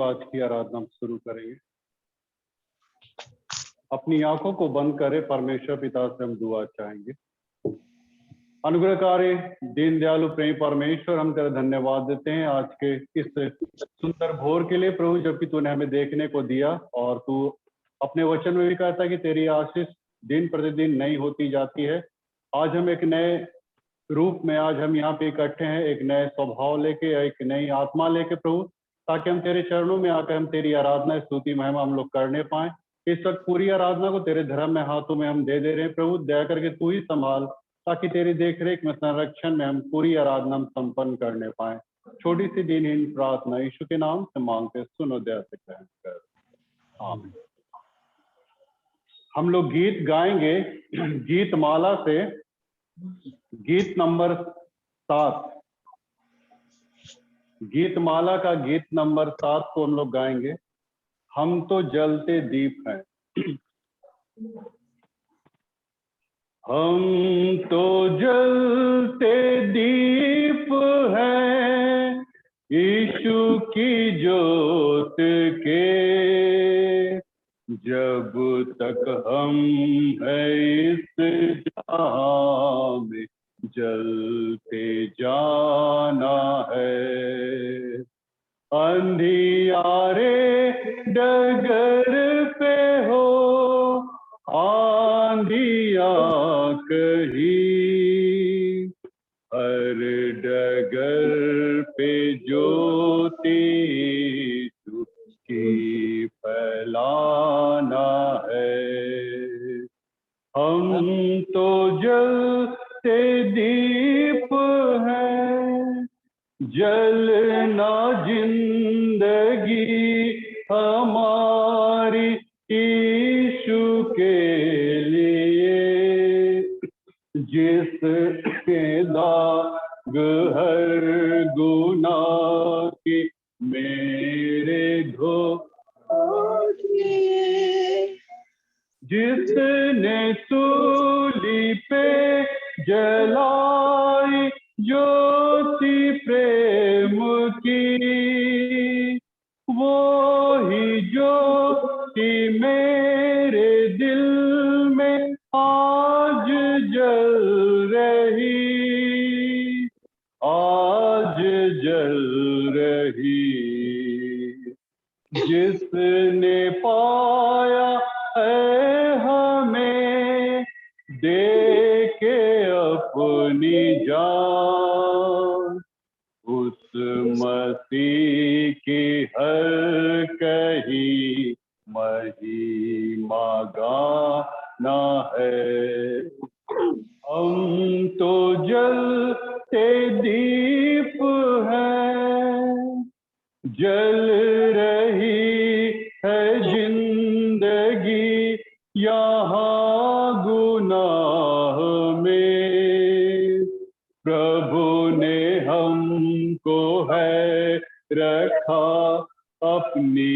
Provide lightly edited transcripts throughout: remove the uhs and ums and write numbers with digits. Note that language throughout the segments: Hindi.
आज की आराधना हम शुरू करेंगे। अपनी आंखों को बंद करें, परमेश्वर पिता से हम दुआ चाहेंगे। अनुग्रहकारी दीन दयालु प्रेम परमेश्वर, हम तेरा धन्यवाद देते हैं आज के इस सुंदर भोर के लिए प्रभु, जबकि तूने हमें देखने को दिया। और तू अपने वचन में भी कहता है कि तेरी आशीष दिन प्रतिदिन नई होती जाती है। आज हम एक नए रूप में आज हम यहाँ पे इकट्ठे हैं, एक नए स्वभाव लेके, एक नई आत्मा लेके प्रभु, ताकि हम तेरे चरणों में आकर हम तेरी आराधना स्तुति महिमा हम लोग करने पाए। इस वक्त पूरी आराधना को तेरे धर्म में हाथों में हम दे दे रहे हैं प्रभु, दया करके तू ही संभाल, ताकि तेरी देखरेख में संरक्षण में हम पूरी आराधना हम संपन्न करने पाए। छोटी सी दीनहीन प्रार्थना यीशु के नाम से मांगते, सुनो दया से कहकर आमीन। हम लोग गीत गाएंगे गीत माला से, गीत नंबर 7, गीत माला का गीत नंबर 7 को हम लोग गाएंगे। हम तो जलते दीप हैं। हम तो जलते दीप हैं यीशु की जोत के, जब तक हम हैं इस जहां में जलते जाना है। अंधियारे डगर पे हो आंधिया कही, हर डगर पे ज्योति की फैलाना है। हम तो जलते दीप हैं, जलना जिंदगी हमारी यीशु के लिए, जिसके दाग हर गुनाह की मेरे धो, जिसने सूली पे जलाई ज्योति प्रेम की, वो ही ज्योति मेरे दिल में आज जल रही, आज जल रही। जिसने पाया है हमें दे के अपनी जान, उस मसीह की हर कही महिमा गाना है। हम तो जलते दीप हैं, जल रही है जिंदगी यहाँ गुनाह में, प्रभु ने हमको है रखा अपनी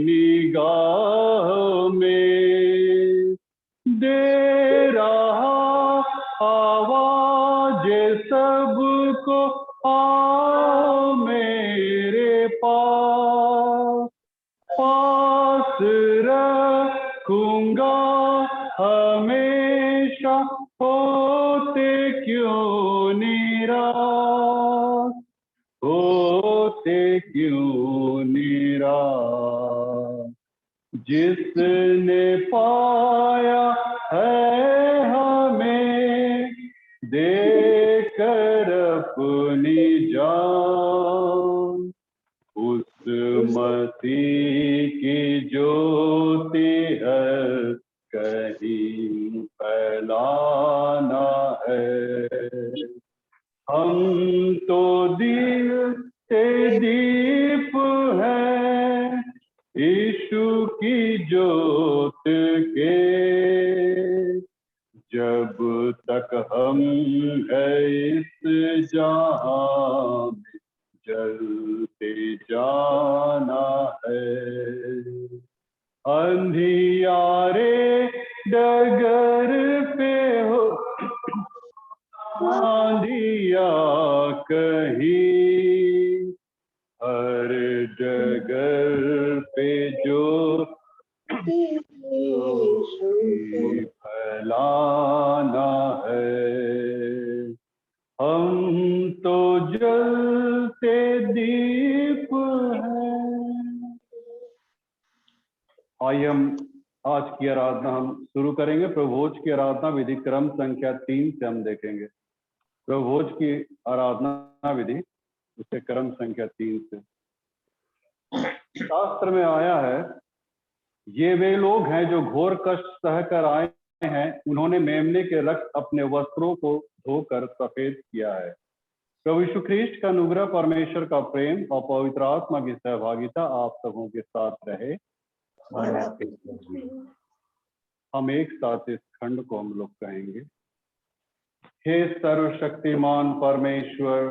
निगाह में, दे रहा आवाज सबको आओ मेरे पास, पास रखूंगा हमेशा, होते क्यों निराश, होते क्यों निराश। जिसने पाया है हमें देकर अपनी जान, उस मसीह की ज्योति है कहीं फैलाना है। हम तो दिल से दीप हैं यीशु की जोत के, जब तक हम हैं इस जहां में जलते जाना है। अंधियारे डगर पे हो आंधिया कहीं, हर डगर पे जो फैलाना है, हम तो जलते दीप हैं। आइए हम आज की आराधना हम शुरू करेंगे। प्रभुभोज की आराधना विधि क्रम संख्या 3 से हम देखेंगे। प्रभुभोज की आराधना विधि उसके क्रम संख्या 3 से शास्त्र में आया है, ये वे लोग हैं जो घोर कष्ट सहकर आए हैं, उन्होंने मेमने के रक्त अपने वस्त्रों को धोकर सफेद किया है। प्रभु यीशु ख्रीष्ट का अनुग्रह, परमेश्वर का प्रेम और पवित्र आत्मा की सहभागिता आप सबों के साथ रहे। हम एक साथ इस खंड को हम लोग कहेंगे। हे सर्वशक्तिमान परमेश्वर,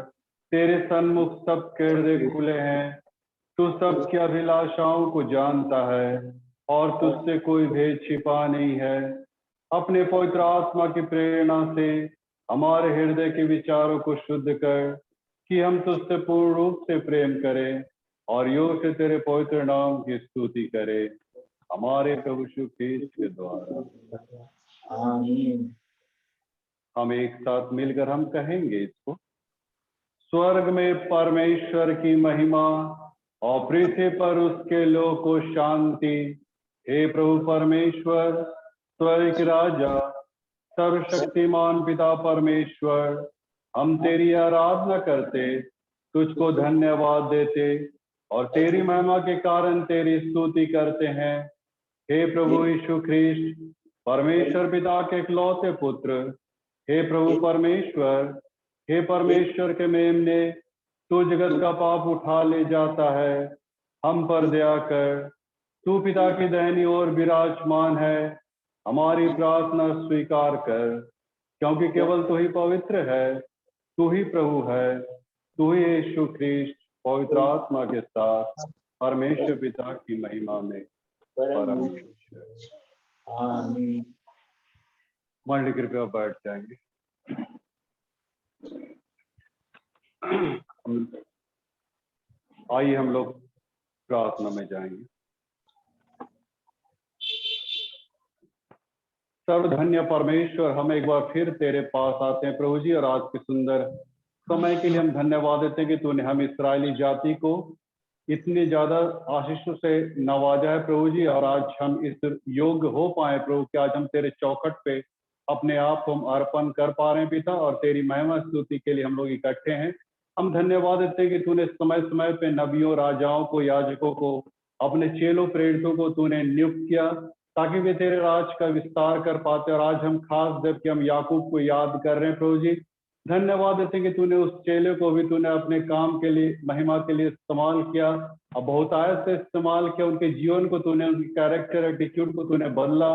तेरे सन्मुख सबके हृदय खुले हैं। तू सबकी अभिलाषाओं को जानता है और तुझसे कोई भेद छिपा नहीं है। अपने पवित्र आत्मा की प्रेरणा से हमारे हृदय के विचारों को शुद्ध कर कि हम तुझसे पूर्ण रूप से प्रेम करें और योग से तेरे पवित्र नाम की स्तुति करें, हमारे प्रभु यीशु ख्रीष्ट के द्वारा। आमीन। हम एक साथ मिलकर हम कहेंगे इसको। स्वर्ग में परमेश्वर की महिमा और पृथ्वी पर उसके लोग को शांति। हे प्रभु परमेश्वर, स्वर्ग राजा, सर्वशक्तिमान पिता परमेश्वर, हम तेरी आराधना करते, तुझको धन्यवाद देते और तेरी महिमा के कारण तेरी स्तुति करते हैं। हे प्रभु यीशु ख्रीष्ट, परमेश्वर पिता के इकलौते पुत्र, हे प्रभु परमेश्वर, हे परमेश्वर के मेमने, तू जगत का पाप उठा ले जाता है, हम पर दया कर। तू पिता की दाहिनी ओर विराजमान है, हमारी प्रार्थना स्वीकार कर, क्योंकि केवल तू ही पवित्र है, तू ही प्रभु है, तू ही यीशु ख्रीष्ट पवित्र आत्मा के साथ परमेश्वर पिता की महिमा में परमेश्वर। आमीन। मंडली कृपया बैठ जाएंगे। आइए हम लोग प्रार्थना में जाएंगे। सर्वधन्य परमेश्वर, हम एक बार फिर तेरे पास आते हैं प्रभु जी, और आज के सुंदर समय के लिए हम धन्यवाद देते हैं कि तूने हम इस्राएली जाति को इतनी ज्यादा आशीषों से नवाजा है प्रभु जी, और आज हम इस योग्य हो पाए प्रभु कि आज हम तेरे चौखट पे अपने आप को हम अर्पण कर पा रहे हैं पिता, और तेरी महिमा स्तुति के लिए हम लोग इकट्ठे हैं। हम धन्यवाद देते हैं कि तूने समय समय पे नबियों, राजाओं को, याजकों को, अपने चेलों प्रेरितों को तूने नियुक्त किया ताकि वे तेरे राज का विस्तार कर पाते। और आज हम खास जबकि हम याकूब को याद कर रहे हैं प्रभु जी, धन्यवाद देते हैं कि तूने उस चेले को भी तूने अपने काम के लिए, महिमा के लिए इस्तेमाल किया, और बहुतायत से इस्तेमाल किया। उनके जीवन को तूने, उनकी कैरेक्टर एटीट्यूड को तूने बदला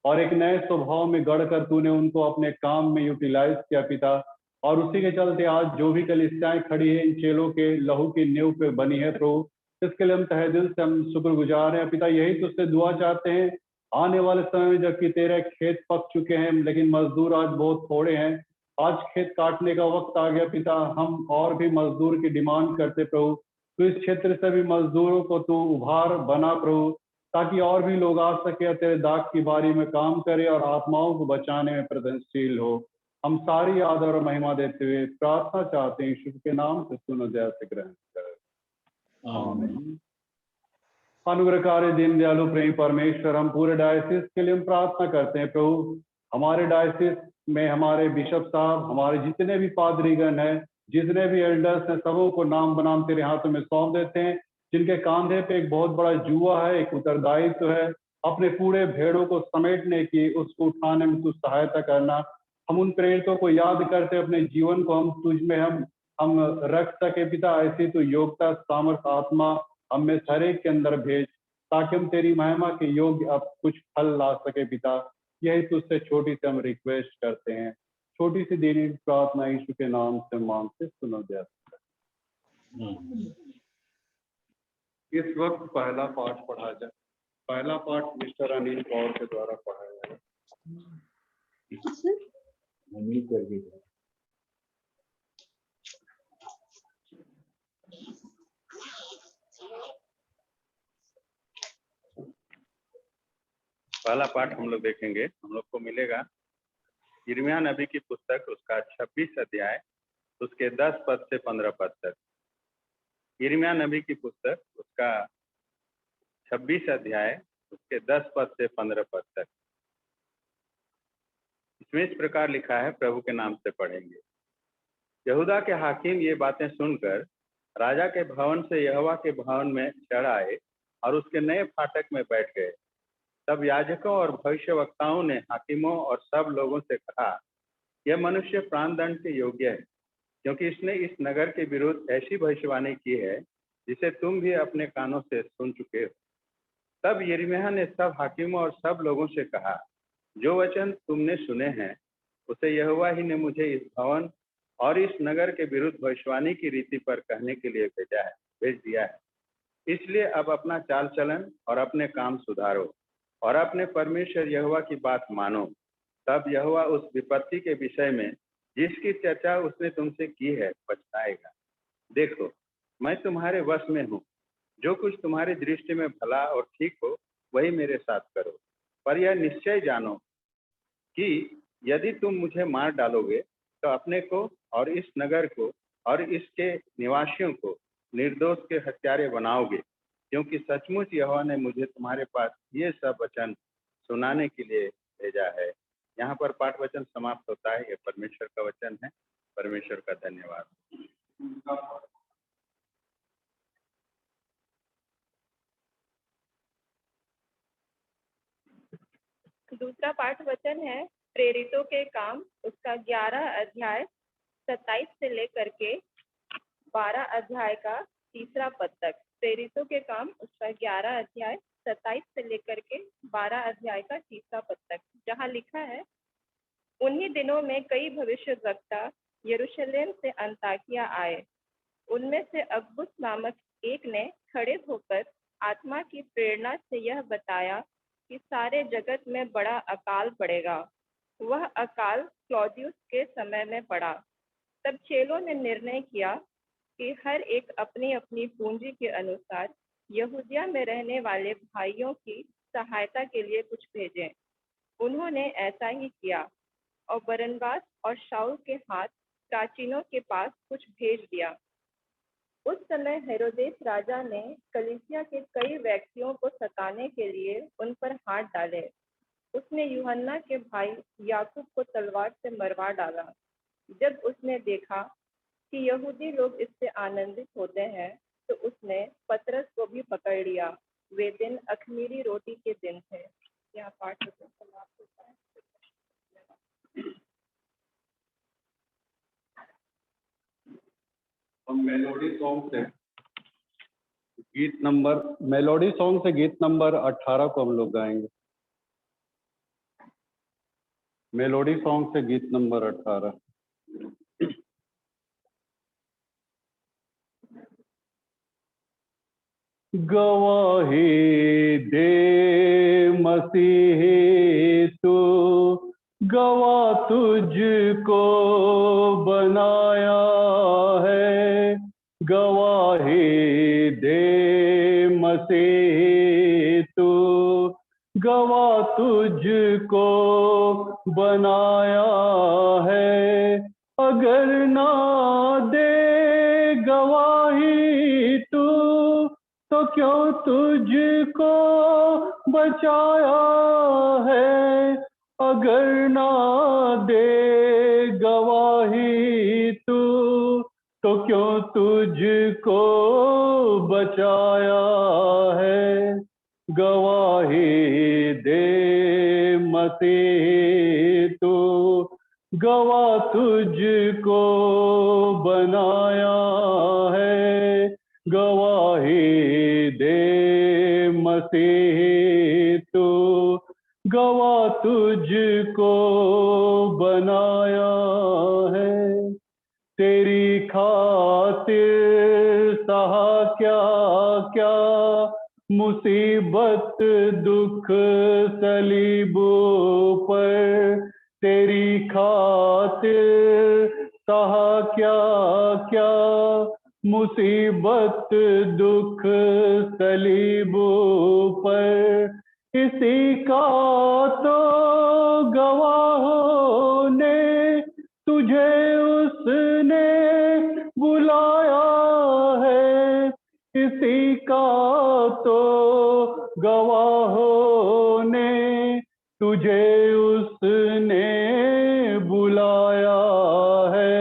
और एक नए स्वभाव में गढ़कर तूने उनको अपने काम में यूटिलाइज किया पिता। और उसी के चलते आज जो भी कलीसियाएं खड़ी है इन चेलों के लहू की नींव पे बनी है प्रभु, इसके लिए हम तहे दिल से हम शुक्रगुजार हैं पिता। यही तुझसे दुआ चाहते हैं आने वाले समय में, जबकि तेरे खेत पक चुके हैं लेकिन मजदूर आज बहुत थोड़े हैं, आज खेत काटने का वक्त आ गया पिता, हम और भी मजदूर की डिमांड करते प्रभु। तो इस क्षेत्र से भी मजदूरों को तू उभार बना प्रभु, ताकि और भी लोग आ सके और तेरे दाग की बारी में काम करे और आत्माओं को बचाने में प्रयत्नशील हो। हम सारी आदर और महिमा देते हुए प्रार्थना चाहते हैं, यीशु के नाम से सुनो, जय से ग्रहण करें। आमीन। अनुग्रहकारी दीन दयालु प्रेमी परमेश्वर, हम पूरे डायसिस के लिए हम प्रार्थना करते हैं प्रभु। हमारे डायसिस में हमारे बिशप साहब, हमारे जितने भी पादरीगण हैं, जितने भी एल्डर्स हैं, सबों को नाम बनाम तेरे हाथों में सौंप देते हैं, जिनके कांधे पे एक बहुत बड़ा जुआ है, एक उत्तरदायित्व है अपने पूरे भेड़ों को समेटने की, उसको उठाने में तू सहायता करना। हम उन प्रेरितों को याद करते अपने जीवन को हम तुझ में हम रख सके पिता। ऐसी तो योग्यता, सामर्थ, आत्मा हम में हर एक के अंदर भेज, ताकि हम तेरी महिमा के योग्य अब कुछ फल ला सके पिता। यही तुझसे छोटी सी हम रिक्वेस्ट करते हैं, छोटी सी देरी प्रार्थना यीशु के नाम से मांगते, सुनो जय। इस वक्त पहला पाठ पढ़ा जाए। पहला पाठ मिस्टर अनिल कौर के द्वारा पढ़ाया जाएगा। पहला पाठ हम लोग देखेंगे। हम लोग को मिलेगा यिर्मयाह नबी की पुस्तक, उसका 26 अध्याय, उसके 10 पद से 15 पद तक। यिर्मयाह नबी की पुस्तक, उसका 26 अध्याय, उसके 10 पद से 15 पद तक। इसमें इस प्रकार लिखा है, प्रभु के नाम से पढ़ेंगे। यहूदा के हाकिम ये बातें सुनकर राजा के भवन से यहोवा के भवन में चढ़ आए और उसके नए फाटक में बैठ गए। तब याजकों और भविष्यवक्ताओं ने हाकिमों और सब लोगों से कहा, यह मनुष्य प्राणदंड के योग्य है, क्योंकि इसने इस नगर के विरुद्ध ऐसी भविष्यवाणी की है जिसे तुम भी अपने कानों से सुन चुके हो। तब यिर्मयाह ने सब हाकिमों और सब लोगों से कहा, जो वचन तुमने सुने हैं उसे यहोवा ही ने मुझे इस भवन और इस नगर के विरुद्ध भविष्यवाणी की रीति पर कहने के लिए भेज दिया है। इसलिए अब अपना चाल चलन और अपने काम सुधारो और अपने परमेश्वर यहोवा की बात मानो। तब यहोवा उस विपत्ति के विषय में जिसकी चर्चा उसने तुमसे की है पछताएगा। देखो, मैं तुम्हारे वश में हूँ, जो कुछ तुम्हारी दृष्टि में भला और ठीक हो वही मेरे साथ करो। पर यह निश्चय जानो कि यदि तुम मुझे मार डालोगे तो अपने को और इस नगर को और इसके निवासियों को निर्दोष के हत्यारे बनाओगे, क्योंकि सचमुच यहोवा ने मुझे तुम्हारे पास ये सब वचन सुनाने के लिए भेजा है। यहाँ पर पाठ वचन समाप्त होता है। ये परमेश्वर का वचन है। परमेश्वर का धन्यवाद। दूसरा पाठ वचन है प्रेरितों के काम, उसका 11 अध्याय 27 से लेकर के 12 अध्याय का तीसरा पद तक। प्रेरितों के काम, उसका 11 अध्याय 27 से लेकर के 12 अध्याय का तीसरा पद तक, जहाँ लिखा है, उन्हीं दिनों में कई भविष्यद्वक्ता यरूशलेम से अंताकिया आए। उनमें से अगबुस नामक एक ने खड़े होकर आत्मा की प्रेरणा से यह बताया कि सारे जगत में बड़ा अकाल पड़ेगा। वह अकाल क्लौदियुस के समय में पड़ा। तब चेलों ने निर्णय किया कि हर एक अपनी अपनी पूंजी के अनुसार यहूदिया में रहने वाले भाइयों की सहायता के लिए कुछ भेजें। उन्होंने ऐसा ही किया और बरनबास और शाऊल के हाथ प्राचीनों के पास कुछ भेज दिया। उस समय हेरोदेस राजा ने कलीसिया के कई व्यक्तियों को सताने के लिए उन पर हाथ डाले। उसने यूहन्ना के भाई याकूब को तलवार से मरवा डाला। जब उसने देखा कि यहूदी लोग इससे आनंदित होते हैं, तो उसने पतरस को भी पकड़ लिया। वे दिन अख़मीरी रोटी के दिन थे। यहाँ पाठ समाप्त होता है। हम मेलोडी सॉन्ग से गीत नंबर 18 को हम लोग गाएंगे। मेलोडी सॉन्ग से गीत नंबर 18। गवाही दे मसीही तू, गवाह तुझको बनाया है। गवाही दे मसीही तू, गवाह तुझको बनाया है। अगर ना दे गवाही तू, तो क्यों तुझको बचाया है। अगर ना दे गवाही तू, तो क्यों तुझको बचाया है। गवाही दे मसीह तू, गवाह तुझको बनाया है। गवाही दे मसीह तू, गवाह तुझको बनाया है। तेरी खातिर सहा क्या क्या मुसीबत दुख सलीबों पर। तेरी खातिर सहा क्या क्या मुसीबत दुख सलीबों पर। इसी का तो गवाहों ने तुझे उसने बुलाया है, इसी का तो गवाहों ने तुझे उसने बुलाया है।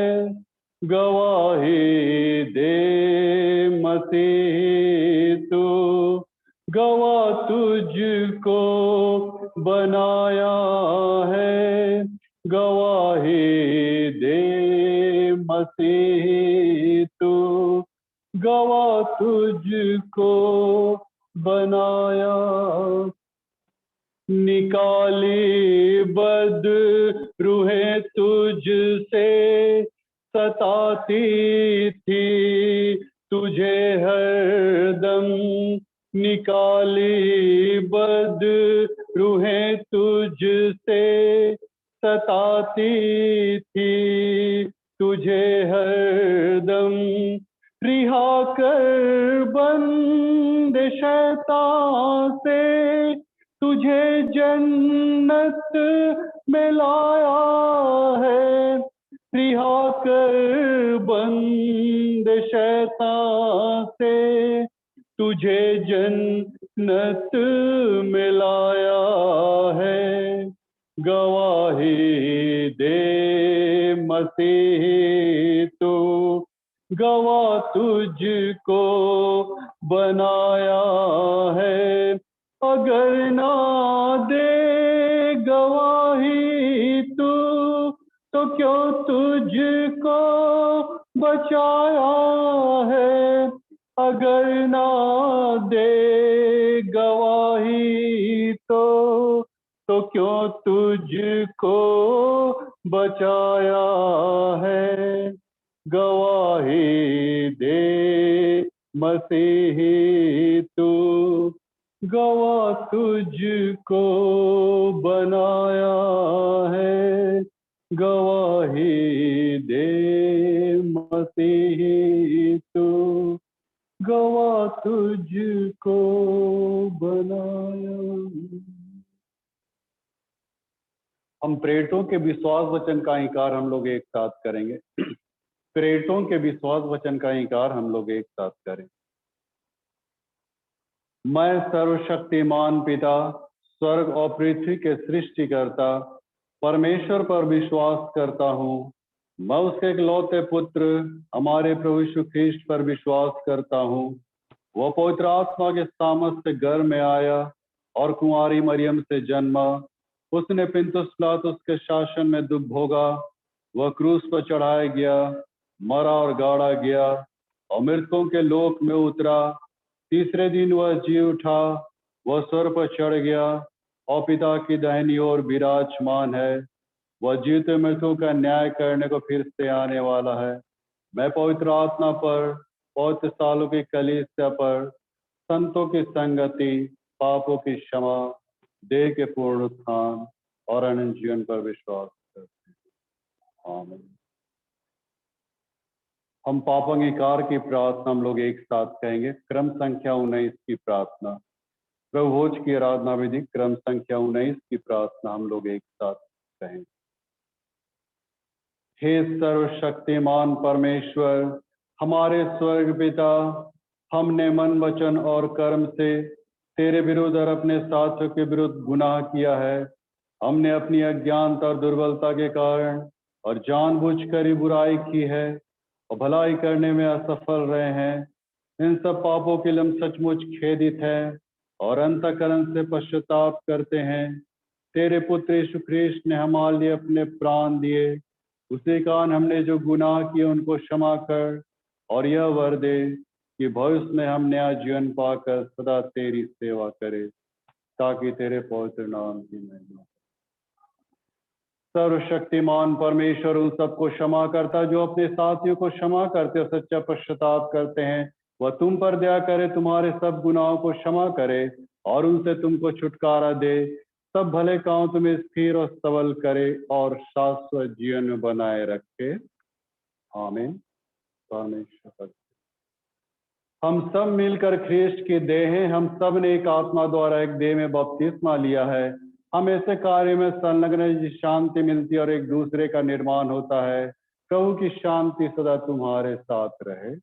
गवाही दे मसीह तू, गवाह तुझको बनाया है। गवाही दे मसीह तू, गवाह तुझको बनाया। निकाली बद रूहें तुझसे सताती थी तुझे हरदम, निकाली बद रूहें तुझसे सताती थी तुझे हरदम। रिहा कर बंद शैतान से तुझे जन्नत में लाया है। रिहा कर बंद शैतान से तुझे जन्नत में लाया है। गवाही दे मसीह तू, गवाह तुझको बनाया है। अगर ना दे गवाही तू, तो क्यों तुझको बचाया है। अगर ना दे गवाही तो क्यों तुझको बचाया है। गवाही दे मसीही तू, गवाह तुझको बनाया है। गवाही दे मसीही तू, गवाह तुझको बनाया। हम प्रेरितों के विश्वास वचन का इंकार हम लोग एक साथ करेंगे। प्रेरितों के विश्वास वचन का इंकार हम लोग एक साथ करें। मैं सर्वशक्तिमान पिता, स्वर्ग और पृथ्वी के सृष्टिकर्ता परमेश्वर पर विश्वास करता हूँ। मैं उसके इकलौते पुत्र हमारे प्रभु यीशु ख्रीष्ट पर विश्वास करता हूँ। वह पवित्र आत्मा के सामर्थ से घर में आया और कुंवारी मरियम से जन्मा। उसने पिलातुस पिलातुस के शासन में दुख भोगा। वह क्रूस पर चढ़ाया गया, मरा और गाड़ा गया और मृतकों के लोक में उतरा। तीसरे दिन वह जी उठा। वह स्वर्ग पर चढ़ गया और पिता की दाहिनी ओर विराजमान है। वह जीते मृतकों का न्याय करने को फिर से आने वाला है। मैं पवित्र आत्मा पर, पवित्र सालों की कलीसिया पर, संतों की संगति, पापों की क्षमा, देह के पूर्ण उत्थान और अनंत जीवन पर विश्वास करते हैं। आमीन। हम पापांगीकार की प्रार्थना हम लोग एक साथ कहेंगे। क्रम संख्या 19 की प्रार्थना। प्रभु भोज की आराधना विधि क्रम संख्या 19 की प्रार्थना हम लोग एक साथ कहेंगे। हे सर्वशक्तिमान परमेश्वर, हमारे स्वर्ग पिता, हमने मन, वचन और कर्म से तेरे विरुद्ध और अपने साथियों के विरुद्ध गुनाह किया है। हमने अपनी अज्ञानता और दुर्बलता के कारण और जानबूझकर ही बुराई की है और भलाई करने में असफल रहे हैं। इन सब पापों के लिए हम सचमुच खेदित हैं और अंतःकरण से पश्चाताप करते हैं। तेरे पुत्र यीशु ख्रीष्ट ने हमारे लिए अपने प्राण दिए। उसी कारण हमने जो गुनाह किए उनको क्षमा कर और यह वर दे कि भविष्य में हम नया जीवन पाकर सदा तेरी सेवा करें, ताकि तेरे पवित्र नाम की महिमा। सर्वशक्तिमान परमेश्वर उन सबको क्षमा करता जो अपने साथियों को क्षमा करते और सच्चा पश्चाताप करते हैं। वह तुम पर दया करे, तुम्हारे सब गुनाहों को क्षमा करे और उनसे तुमको छुटकारा दे। सब भले काम तुम्हें स्थिर और सबल करे और शाश्वत जीवन में बनाए रखे। आमीन। परमेश्वर हम सब मिलकर ख्रिस्ट की देह हैं, हम सब ने एक आत्मा द्वारा एक देह में बपतिस्मा लिया है। हम ऐसे कार्य में संलग्न हैं जिससे शांति मिलती है और एक दूसरे का निर्माण होता है। प्रभु की शांति सदा तुम्हारे साथ रहे।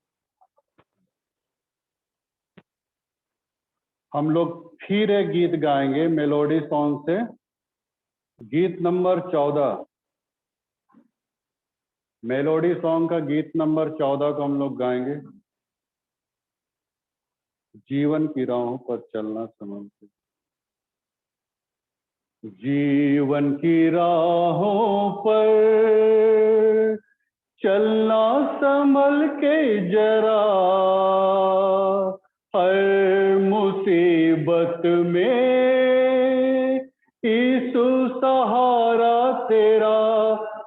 हम लोग फिर एक गीत गाएंगे मेलोडी सॉन्ग से, गीत नंबर 14। मेलोडी सॉन्ग का गीत नंबर 14 को हम लोग गाएंगे। जीवन की राहों पर चलना संभल के। जीवन की राहों पर चलना संभल के जरा, हर मुसीबत में यीशु सहारा तेरा।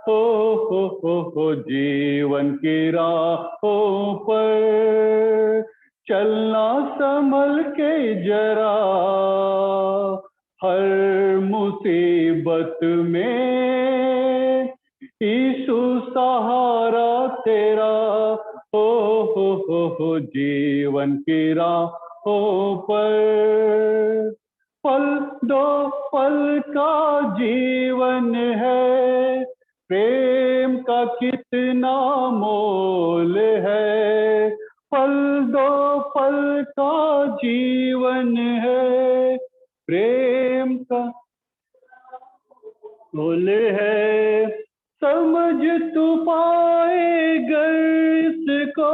हो जीवन की राहों पर चलना संभल के जरा, हर मुसीबत में यीशु सहारा तेरा। हो जीवन की राहों पर पल दो पल का जीवन है, प्रेम का कितना मोल है। पल दो पल का जीवन है, प्रेम का मोल है। समझ तू पाएगा इसको,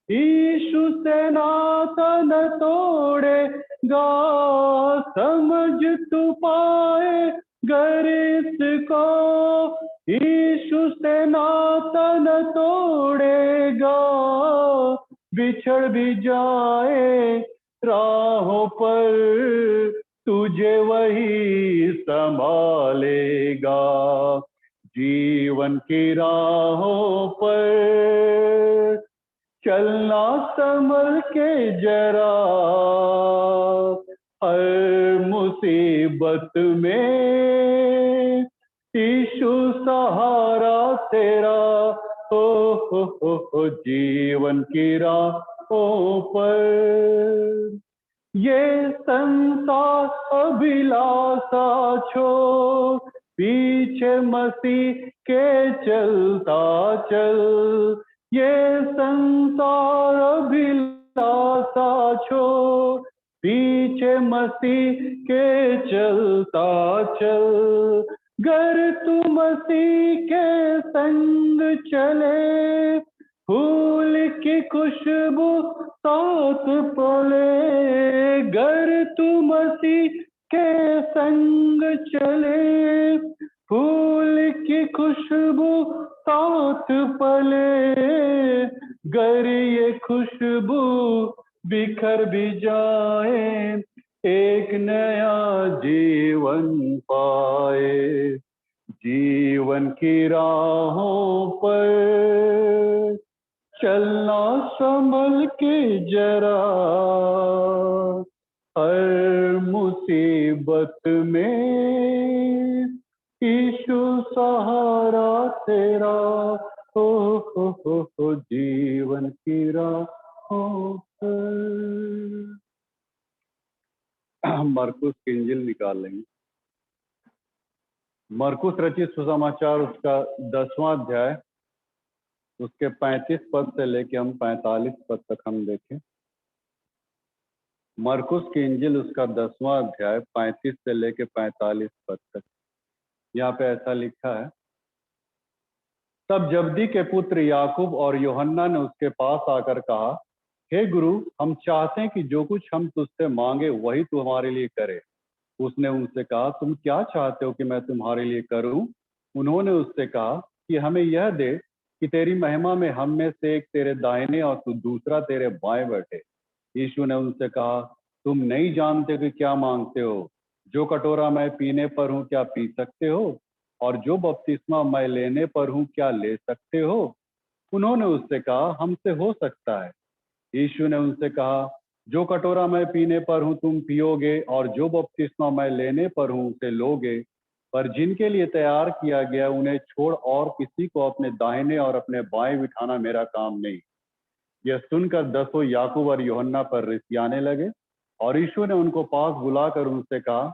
यीशु से नाता न तोड़ेगा। समझ तू पाएगा इसको, यीशु से नाता न तोड़ेगा। बिछड़ भी जाए राहों पर तुझे वही संभालेगा। जीवन की राहों पर चलना संभल के जरा, हर मुसीबत में यीशु सहारा तेरा। हो जीवन की राहों पर ये संसार अभिलाषा छोड़, पीछे मसीह के चलता चल। ये संसार अभिलाषा छोड़, पीछे मसीह के चलता चल। गर तू मसीह के संग चले, फूल की खुशबू साथ पले। गर तू मसीह के संग चले, फूल की खुशबू साथ पले। गर ये खुशबू बिखर भी जाए, एक नया जीवन पाए। जीवन की राहों पर चलना संभल के जरा, हर मुसीबत में यीशु सहारा तेरा। हो जीवन की राहों पर। मरकुस की इंजिल निकाल लेंगे। मरकुस रचित सुसमाचार उसका 10वां अध्याय, उसके 35 पद से लेके हम 45 पद तक हम देखें। मरकुस की इंजिल उसका 10वां अध्याय 35 से लेके 45 पद तक। यहाँ पे ऐसा लिखा है, तब जब्दी के पुत्र याकूब और यूहन्ना ने उसके पास आकर कहा, हे गुरु, हम चाहते हैं कि जो कुछ हम तुझसे मांगे वही तू हमारे लिए करे। उसने उनसे कहा, तुम क्या चाहते हो कि मैं तुम्हारे लिए करूं? उन्होंने उससे कहा कि हमें यह दे कि तेरी महिमा में हम में से एक तेरे दाहिने और तू दूसरा तेरे बाएं बैठे। यीशु ने उनसे कहा, तुम नहीं जानते कि क्या मांगते हो। जो कटोरा मैं पीने पर हूँ क्या पी सकते हो, और जो बपतिस्मा मैं लेने पर हूँ क्या ले सकते हो? उन्होंने उससे कहा, हमसे हो सकता है। यीशु ने उनसे कहा, जो कटोरा मैं पीने पर हूँ तुम पियोगे, और जो बपतिस्मा मैं लेने पर हूँ उसे लोगे। पर जिनके लिए तैयार किया गया उन्हें छोड़ और किसी को अपने दाहिने और अपने बाएं बिठाना मेरा काम नहीं। यह सुनकर दसों याकूब और यूहन्ना पर रिसियाने लगे। और यीशु ने उनको पास बुलाकर उनसे कहा,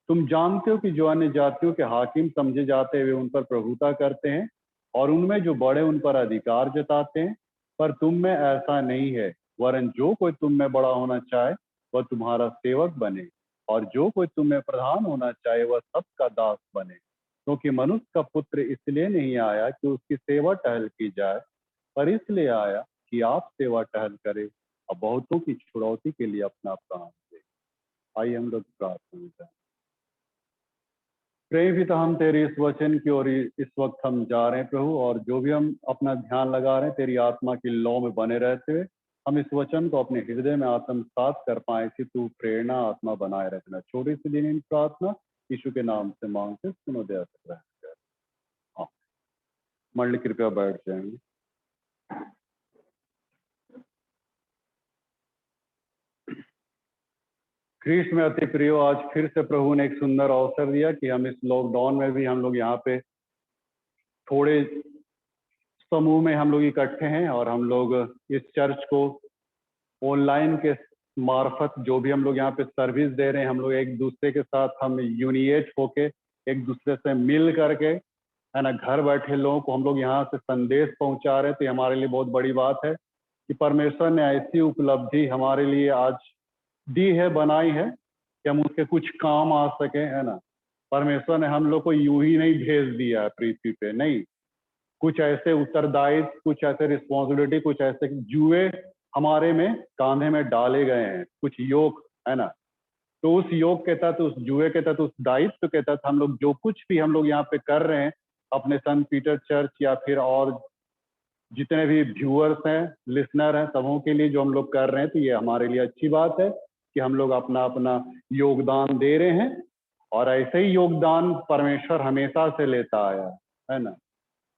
तुम जानते हो कि जो अन्य जातियों के हाकिम समझे जाते हैं वे उन पर प्रभुता करते हैं और उनमें जो बड़े उन पर अधिकार जताते हैं, पर तुम में ऐसा नहीं है, वरन जो कोई तुम में बड़ा होना चाहे वह तुम्हारा सेवक बने, और जो कोई तुम में प्रधान होना चाहे वह सबका दास बने। क्योंकि मनुष्य का पुत्र इसलिए नहीं आया कि उसकी सेवा टहल की जाए, पर इसलिए आया कि आप सेवा टहल करें और बहुतों की छुड़ौती के लिए अपना प्राण दे। आइए हम लोग प्रार्थना करें। प्रेम पिता, हम तेरे इस वचन की ओर इस वक्त हम जा रहे हैं प्रभु, और जो भी हम अपना ध्यान लगा रहे हैं तेरी आत्मा की लौ में बने रहते हुए हम इस वचन को अपने हृदय में आत्मसात कर पाए, कि तू प्रेरणा आत्मा बनाए रखना। छोटी सी दिन प्रार्थना यीशु के नाम से मांगते, सुनो दया से रहकर। हाँ, मंडली कृपया बैठ जाएंगे। ख्रीष्ट में अति प्रियो, आज फिर से प्रभु ने एक सुंदर अवसर दिया कि हम इस लॉकडाउन में भी हम लोग यहाँ पे थोड़े समूह में हम लोग इकट्ठे हैं, और हम लोग इस चर्च को ऑनलाइन के मार्फत जो भी हम लोग यहाँ पे सर्विस दे रहे हैं, हम लोग एक दूसरे के साथ हम यूनिएट होके एक दूसरे से मिल करके, है ना, घर बैठे लोगों को हम लोग यहाँ से संदेश पहुंचा रहे हैं। तो हमारे लिए बहुत बड़ी बात है कि परमेश्वर ने ऐसी उपलब्धि हमारे लिए आज दी है, बनाई है कि हम उसके कुछ काम आ सके, है ना। परमेश्वर ने हम लोग को यूं ही नहीं भेज दिया है पृथ्वी पे, नहीं, कुछ ऐसे उत्तरदायित्व, कुछ ऐसे रिस्पॉन्सिबिलिटी, कुछ ऐसे जुए हमारे में कांधे में डाले गए हैं, कुछ योग, है ना। तो उस योग के तहत, उस जुए के तहत, उस दायित्व के तहत हम लोग जो कुछ भी हम लोग यहाँ पे कर रहे हैं अपने संत पीटर चर्च या फिर और जितने भी व्यूअर्स हैं, लिसनर हैं, सबों के लिए जो हम लोग कर रहे हैं, तो ये हमारे लिए अच्छी बात है कि हम लोग अपना अपना योगदान दे रहे हैं। और ऐसे ही योगदान परमेश्वर हमेशा से लेता आया है ना।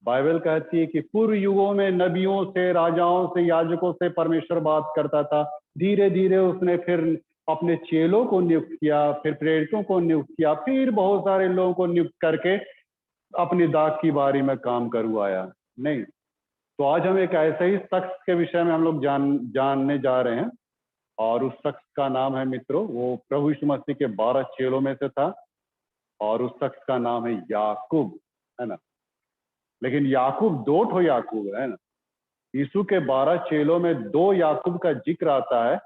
बाइबल कहती है कि पूर्व युगों में नबियों से, राजाओं से, याजकों से परमेश्वर बात करता था। धीरे धीरे उसने फिर अपने चेलों को नियुक्त किया, फिर प्रेरितों को नियुक्त किया, फिर बहुत सारे लोगों को नियुक्त करके अपनी दाग की बारी में काम करवाया। नहीं, तो आज हम एक ऐसे ही शख्स के विषय में हम लोग जानने जा रहे हैं, और उस शख्स का नाम है मित्रों, वो प्रभु यीशु मसीह के 12 चेलों में से था, और उस शख्स का नाम है याकूब, है ना। लेकिन याकूब दो ठो याकूब है ना। यीशु के 12 चेलों में 2 याकूब का जिक्र आता है,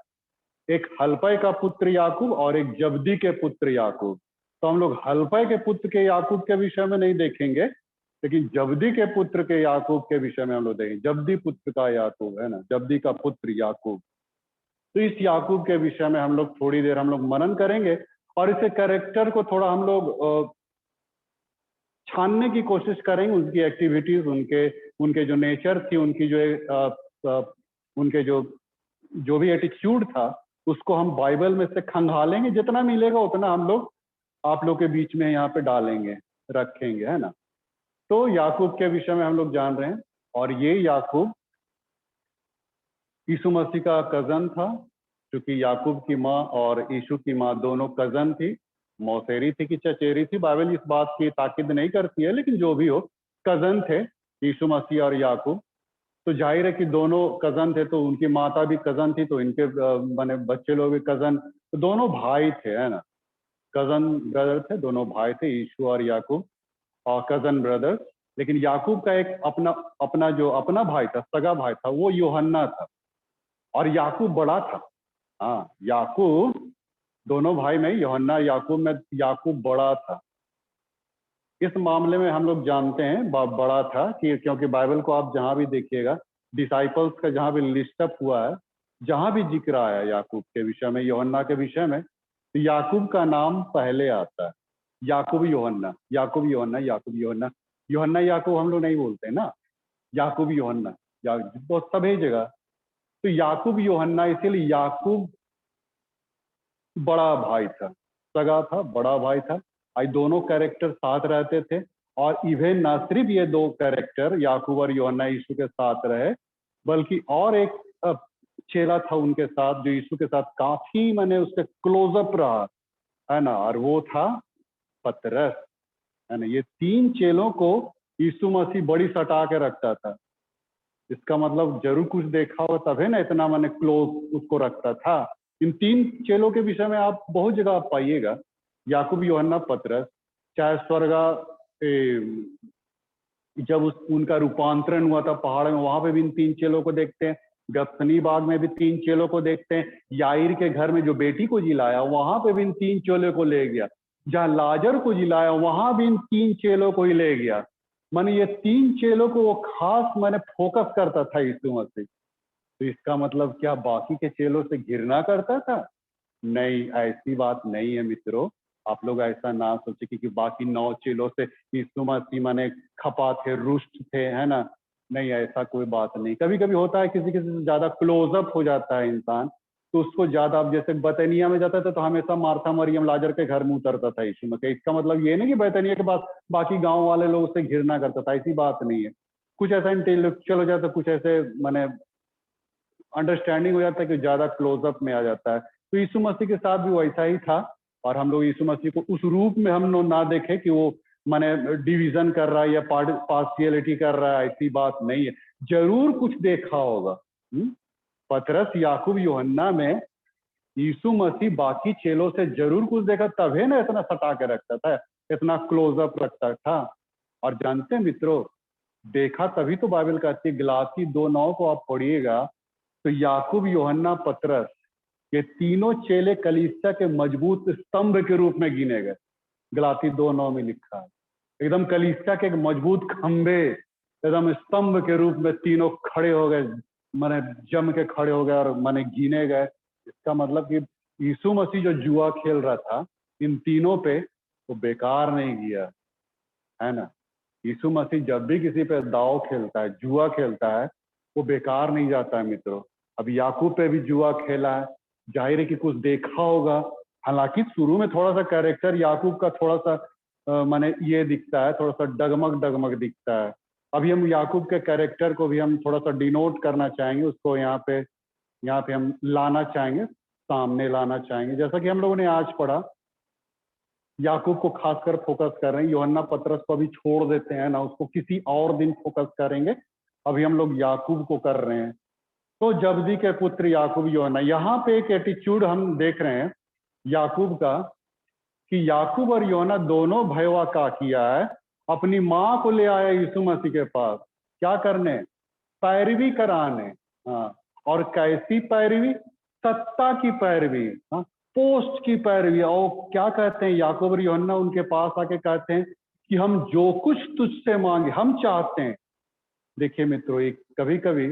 एक हल्फई का पुत्र याकूब और एक जब्दी के पुत्र याकूब। तो हम लोग हल्फई के पुत्र के याकूब के विषय में नहीं देखेंगे, लेकिन जब्दी के पुत्र के याकूब के विषय में हम लोग देखेंगे। जब्दी पुत्र का याकूब, है ना, जब्दी का पुत्र याकूब। तो इस याकूब के विषय में हम लोग थोड़ी देर हम लोग मनन करेंगे, और इसे कैरेक्टर को थोड़ा हम लोग छानने की कोशिश करेंगे, उनकी एक्टिविटीज, उनके जो नेचर थी, उनकी जो उनके जो भी एटीट्यूड था, उसको हम बाइबल में से खंगालेंगे। जितना मिलेगा उतना हम लोग आप लोग के बीच में यहाँ पे डालेंगे, रखेंगे, है ना। तो याकूब के विषय में हम लोग जान रहे हैं, और ये याकूब यीशु मसीह का कजन था, क्योंकि याकूब की माँ और यीशु की माँ दोनों कजन थी। मौसेरी थी कि चचेरी थी, बाइबल इस बात की ताकीद नहीं करती है, लेकिन जो भी हो, कजन थे यीशु मसीह और याकूब। तो जाहिर है कि दोनों कजन थे, तो उनकी माता भी कजन थी, तो इनके माने बच्चे लोग भी कजन, तो दोनों भाई थे, है ना, कजन ब्रदर थे, दोनों भाई थे, यीशु और याकूब, और कजन ब्रदर्स। लेकिन याकूब का एक अपना जो अपना भाई था, सगा भाई था, वो यूहन्ना था, और याकूब बड़ा था। हाँ, याकूब, दोनों भाई में यूहन्ना याकूब में याकूब बड़ा था। इस मामले में हम लोग जानते हैं बड़ा था कि क्योंकि बाइबल को आप जहां भी देखिएगा, डिसाइपल्स का जहां भी लिस्टअप हुआ है, जहां भी जिक्र आया याकूब के विषय में, यूहन्ना के विषय में, तो याकूब का नाम पहले आता है। याकूब यूहन्ना, याकूब यूहन्ना, याकूब यूहन्ना, यूहन्ना याकूब हम लोग नहीं बोलते ना, याकूब यूहन्ना, बहुत सभी जगह। तो याकूब यूहन्ना, इसीलिए याकूब बड़ा भाई था, सगा था, बड़ा भाई था। आई दोनों कैरेक्टर साथ रहते थे, और इवन ना सिर्फ ये 2 कैरेक्टर याकूब और यूहन्ना यीशु के साथ रहे, बल्कि और एक चेला था उनके साथ जो यीशु के साथ काफी मैंने उसके क्लोजअप रहा, है ना, और वो था पतरस, है ना। ये 3 चेलों को यीशु मसीह बड़ी सटा के रखता था। इसका मतलब जरूर कुछ देखा होगा, तब है ना इतना मैंने क्लोज उसको रखता था। इन 3 चेलों के विषय में आप बहुत जगह आप पाइएगा, याकूब, यूहन्ना, पतरस, चाहे स्वर्गा जब उनका रूपांतरण हुआ था पहाड़ में, वहां पे भी इन 3 चेलों को देखते हैं। गत्सनी बाग में भी 3 चेलों को देखते हैं। याईर के घर में जो बेटी को जिलाया, वहां पे भी इन 3 चेलों को ले गया। जहाँ लाजर को जिलाया, वहां भी इन 3 चेलों को ही ले गया। माने ये 3 चेलों को वो खास मैंने फोकस करता था यीशु मसीह। तो इसका मतलब क्या बाकी के चेलों से घृणा करता था? नहीं, ऐसी बात नहीं है मित्रों। आप लोग ऐसा ना सोचे कि बाकी 9 चेलों से यीशु मसीह माने खपा थे, रुष्ट थे, है ना? नहीं, ऐसा कोई बात नहीं। कभी कभी होता है किसी किसी से ज्यादा क्लोजअप हो जाता है इंसान, तो उसको ज्यादा, अब जैसे बैतनिया में जाता था तो हमेशा मार्था मरियम लाजर के घर में उतरता था यीशु मसीह। इसका मतलब ये नहीं कि बैतनिया के पास बाकी गांव वाले लोग उससे घृणा करता था, ऐसी बात नहीं है। कुछ ऐसा इंटेलेक्चुअल हो जाता है, कुछ ऐसे माने अंडरस्टैंडिंग हो जाता है कि ज्यादा क्लोजअप में आ जाता है। तो यीशु मसीह के साथ भी वैसा ही था। और हम लोग यीशु मसीह को उस रूप में हम लोग ना देखें कि वो माने डिवीजन कर रहा है या पार्शियलिटी कर रहा है, ऐसी बात नहीं है। जरूर कुछ देखा होगा। पतरस, याकूब, यूहन्ना में यीशु मसीह बाकी चेलों से जरूर कुछ देखा, तब है ना इतना सटा के रखता था, इतना क्लोजअप रखता था। और जानते हैं मित्रों, देखा तभी तो बाइबल कहती है, गलाती 2:9 को आप पढ़िएगा तो याकूब, यूहन्ना, पतरस, ये तीनों चेले कलीसिया के मजबूत स्तंभ के रूप में गिने गए। गलाती 2:9 में लिखा है, एकदम कलीसिया के एक मजबूत खंबे, एकदम स्तंभ के रूप में तीनों खड़े हो गए, माने जम के खड़े हो गए और माने गिने गए। इसका मतलब कि यीशु मसीह जो जुआ खेल रहा था इन तीनों पे, वो बेकार नहीं गया, है ना? यीशु मसीह जब भी किसी पे दाव खेलता है, जुआ खेलता है, वो बेकार नहीं जाता है मित्रों। अब याकूब पे भी जुआ खेला है, जाहिर है कि कुछ देखा होगा। हालांकि शुरू में थोड़ा सा कैरेक्टर याकूब का थोड़ा सा माने ये दिखता है, थोड़ा सा डगमग डगमग दिखता है। अभी हम याकूब के कैरेक्टर को भी हम थोड़ा सा डिनोट करना चाहेंगे, उसको यहाँ पे हम लाना चाहेंगे, सामने लाना चाहेंगे। जैसा कि हम लोगों ने आज पढ़ा, याकूब को खासकर फोकस कर रहे हैं, यूहन्ना पतरस को अभी छोड़ देते हैं ना, उसको किसी और दिन फोकस करेंगे। अभी हम लोग याकूब को कर रहे हैं। तो जब्दी के पुत्र याकूब, यूहन्ना, यहाँ पे एक एटीट्यूड हम देख रहे हैं याकूब का, कि याकूब और यूहन्ना दोनों भयवा का किया है, अपनी माँ को ले आया यीशु मसीह के पास। क्या करने? पैरवी कराने। हाँ, और कैसी पैरवी? सत्ता की पैरवी, हाँ, पोस्ट की पैरवी। और क्या कहते हैं याकूब और यूहन्ना उनके पास आके कहते हैं कि हम जो कुछ तुझसे मांगे हम चाहते हैं। देखिए मित्रों, एक कभी कभी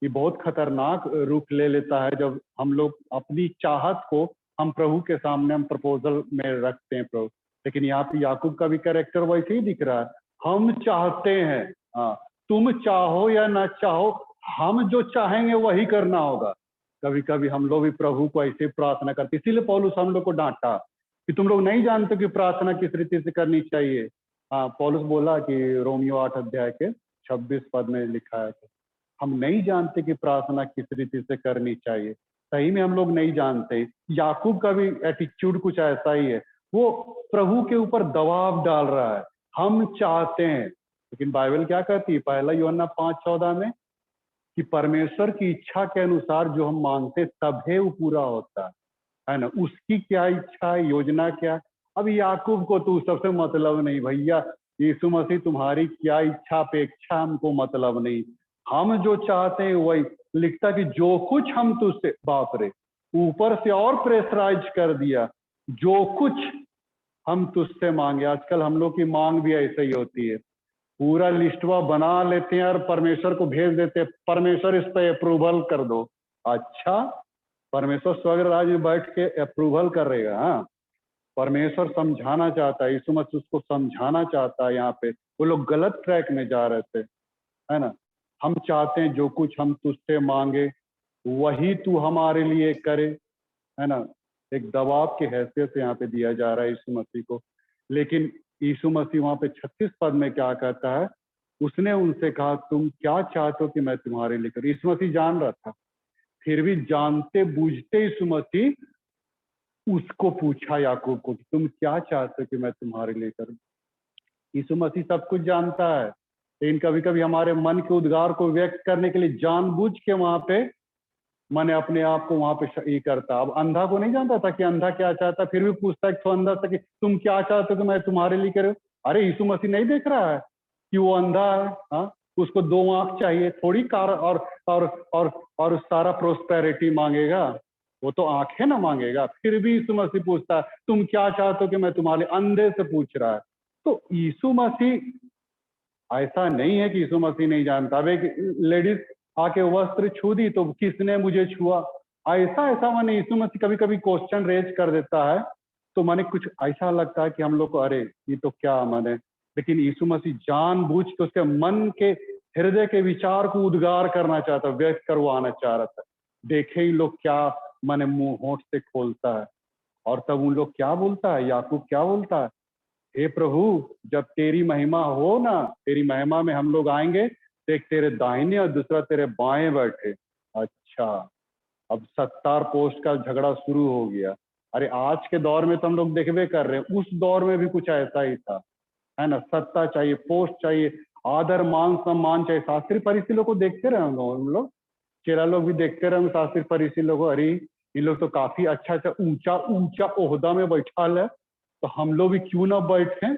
ये बहुत खतरनाक रूप ले लेता है जब हम लोग अपनी चाहत को हम प्रभु के सामने हम प्रपोजल में रखते हैं प्रभु। लेकिन यहाँ पे याकूब का भी कैरेक्टर वैसे ही दिख रहा है, हम चाहते हैं। हाँ, तुम चाहो या ना चाहो, हम जो चाहेंगे वही करना होगा। कभी कभी हम लोग भी प्रभु को ऐसे प्रार्थना करते, इसीलिए पौलुस हम लोग को डांटा कि तुम लोग नहीं जानते कि प्रार्थना किस रीति से करनी चाहिए। हाँ, पौलुस बोला कि रोमियो 8 अध्याय के 26 पद में लिखा है, हम नहीं जानते कि प्रार्थना किस रीति से करनी चाहिए। सही में हम लोग नहीं जानते। याकूब का भी एटीट्यूड कुछ ऐसा ही है, वो प्रभु के ऊपर दबाव डाल रहा है, हम चाहते हैं। लेकिन बाइबल क्या कहती है, पहला यूहन्ना 5:14 में, कि परमेश्वर की इच्छा के अनुसार जो हम मांगते तभी वो पूरा होता है ना? उसकी क्या इच्छा है, योजना क्या? अब याकूब को तो सबसे मतलब नहीं भैया, यीशु मसीह तुम्हारी क्या इच्छा अपेक्षा हमको मतलब नहीं, हम जो चाहते हैं वही। लिखता कि जो कुछ हम तुझसे, बाप रे, ऊपर से और प्रेशराइज कर दिया, जो कुछ हम तुझसे मांगे। आजकल हम लोग की मांग भी ऐसे ही होती है, पूरा लिस्टवा बना लेते हैं और परमेश्वर को भेज देते हैं, परमेश्वर इस पे अप्रूवल कर दो। अच्छा, परमेश्वर स्वर्ग राज्य में बैठ के अप्रूवल करेगा? हाँ, परमेश्वर समझाना चाहता है, यीशु मसीह उसको समझाना चाहता है। यहाँ पे वो लोग गलत ट्रैक में जा रहे थे, है ना? हम चाहते हैं जो कुछ हम तुझसे मांगे वही तू हमारे लिए करे, है ना? एक दबाव की हैसियत से यहाँ पे दिया जा रहा है यीशु मसीह को। लेकिन यीशु मसीह वहाँ पे 36 पद में क्या कहता है, उसने उनसे कहा तुम क्या चाहते हो कि मैं तुम्हारे लिए करूं? यीशु मसीह जान रहा था, फिर भी जानते बूझते यीशु मसीह उसको पूछा याकूब को कि तुम क्या चाहते हो कि मैं तुम्हारे लिए करूं? यीशु मसीह सब कुछ जानता है, लेकिन कभी कभी हमारे मन के उद्गार को व्यक्त करने के लिए जानबूझ के वहां पे मैंने अपने आप को वहां पे ये करता। अब अंधा को नहीं जानता था कि अंधा क्या चाहता, फिर भी पूछता है तो अंधा था कि तुम क्या चाहते हो कि मैं तुम्हारे लिए करूं। अरे यीशु मसीह नहीं देख रहा है कि वो अंधा है? हाँ, उसको 2 आंख चाहिए थोड़ी कार और और सारा प्रोस्पेरिटी मांगेगा। वो तो आंखें ना मांगेगा। फिर भी यीशु मसीह पूछता है तुम क्या चाहते हो कि मैं तुम्हारे, अंधे से पूछ रहा है। तो यीशु मसीह, ऐसा नहीं है कि यीशु मसीह नहीं जानता। अब एक लेडीज आके वस्त्र छू दी तो किसने मुझे छुआ, ऐसा ऐसा माने यीशु मसीह कभी कभी क्वेश्चन रेज कर देता है। तो माने कुछ ऐसा लगता है कि हम लोग को अरे ये तो क्या माने, लेकिन यीशु मसीह जानबूझ के उसके मन के हृदय के विचार को उद्गार करना चाहता, व्यक्त करवाना चाह रहा था। देखे ही लोग क्या माने मुंह होंठ से खोलता है। और तब उन लोग क्या बोलता है, याकूब क्या बोलता है, हे प्रभु जब तेरी महिमा हो ना, तेरी महिमा में हम लोग आएंगे तो एक तेरे दाहिने और दूसरा तेरे बाएं बैठे। अच्छा, अब 70 पोस्ट का झगड़ा शुरू हो गया। अरे आज के दौर में तो हम लोग देखबे कर रहे हैं, उस दौर में भी कुछ ऐसा ही था, है ना। सत्ता चाहिए, पोस्ट चाहिए, आदर मान सम्मान चाहिए। शास्त्री फरीसी लोग को देखते रहे होंगे हम लोग, चेला लोग भी देखते रहे होंगे शास्त्री फरीसी लोग, अरे इन लोग तो काफी अच्छा अच्छा ऊंचा ऊंचा ओहदा में बैठा है, तो हम लोग भी क्यों ना बैठे।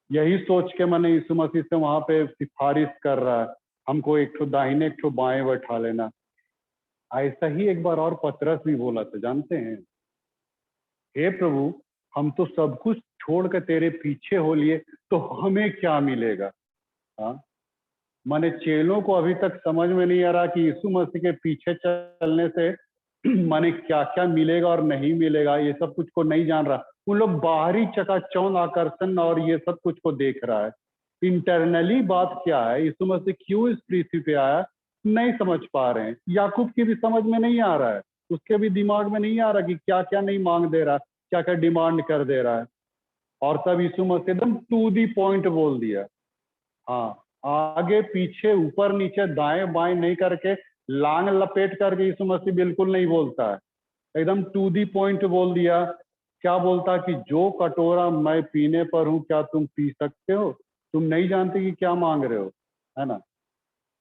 यही सोच के मैंने यीशु मसीह से वहां पे सिफारिश कर रहा है, हमको एक ठो दाहिने एक ठो बाएं बैठा लेना। ऐसा ही एक बार और पतरस भी बोला था, जानते हैं, हे प्रभु हम तो सब कुछ छोड़ कर तेरे पीछे हो लिए, तो हमें क्या मिलेगा। हाँ, माने चेलों को अभी तक समझ में नहीं आ रहा कि यीशु मसीह के पीछे चलने से माने क्या क्या मिलेगा और नहीं मिलेगा, ये सब कुछ को नहीं जान रहा। उन लोग बाहरी चकाचौंध आकर्षण और ये सब कुछ को देख रहा है। इंटरनली बात क्या है, यीशु मसीह क्यों इस पृथ्वी पे आया, नहीं समझ पा रहे हैं। याकूब की भी समझ में नहीं आ रहा है, उसके भी दिमाग में नहीं आ रहा कि क्या क्या नहीं मांग दे रहा, क्या क्या डिमांड कर दे रहा है। और तब यीशु मसीह एकदम टू दी पॉइंट बोल दिया। हाँ, आगे पीछे ऊपर नीचे दाएं बाएं नहीं करके, लांग लपेट करके यीशु मसीह बिल्कुल नहीं बोलता है, एकदम टू दी पॉइंट बोल दिया। क्या बोलता कि जो कटोरा मैं पीने पर हूं क्या तुम पी सकते हो। तुम नहीं जानते कि क्या मांग रहे हो, है ना।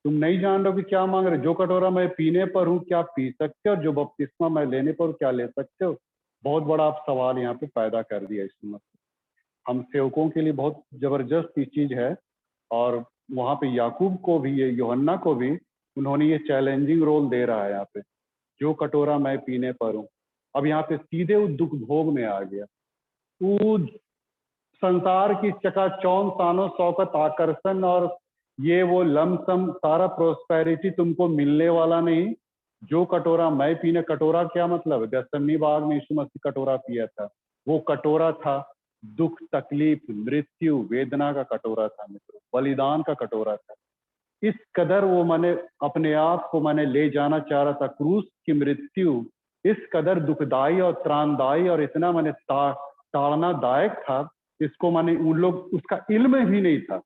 तुम नहीं जान रहे हो कि क्या मांग रहे हो। जो कटोरा मैं पीने पर हूं क्या पी सकते हो, और जो बपतिस्मा मैं लेने पर हूं क्या ले सकते हो। बहुत बड़ा आप सवाल यहाँ पे पैदा कर दिया यीशु मसीह। हम सेवकों के लिए बहुत जबरदस्त ये चीज है। और वहां पे याकूब को भी, ये यूहन्ना को भी उन्होंने ये चैलेंजिंग रोल दे रहा है यहाँ पे, जो कटोरा मैं पीने पर हूं। अब यहाँ पे सीधे वो दुख भोग में आ गया। वो संसार की चकाचौंध शानो शौकत आकर्षण और ये वो लमसम सारा प्रोस्पेरिटी तुमको मिलने वाला नहीं। जो कटोरा मैं पीने, कटोरा क्या मतलब है, गैसमनी बाग में यीशु मसीह कटोरा पिया था। वो कटोरा था दुख तकलीफ मृत्यु वेदना का कटोरा था मित्रों, बलिदान का कटोरा था। इस कदर वो मैंने अपने आप को मैंने ले जाना चाह रहा था। क्रूस की मृत्यु इस कदर दुखदाई और त्राणदायी और इतना मैंने ताड़ना दायक था, इसको मैंने उन लोग उसका इल्म भी नहीं था,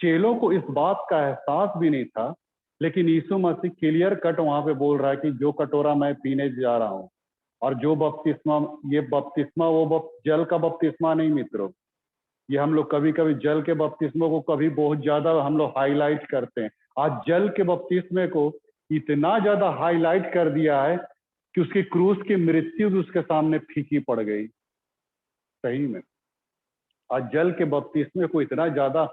चेलों को इस बात का एहसास भी नहीं था। लेकिन यीशु मसीह क्लियर कट वहां पे बोल रहा है कि जो कटोरा मैं पीने जा रहा हूँ, और जो बपतिस्मा, ये बपतिस्मा वो जल का बपतिस्मा नहीं मित्रों। ये हम लोग कभी कभी जल के बपतिस्मे को कभी बहुत ज्यादा हम लोग हाईलाइट करते हैं। आज जल के बपतिस्मे को इतना ज्यादा हाईलाइट कर दिया है कि उसकी क्रूस की मृत्यु भी उसके सामने फीकी पड़ गई। सही में आज जल के बपतिस्मे को इतना ज्यादा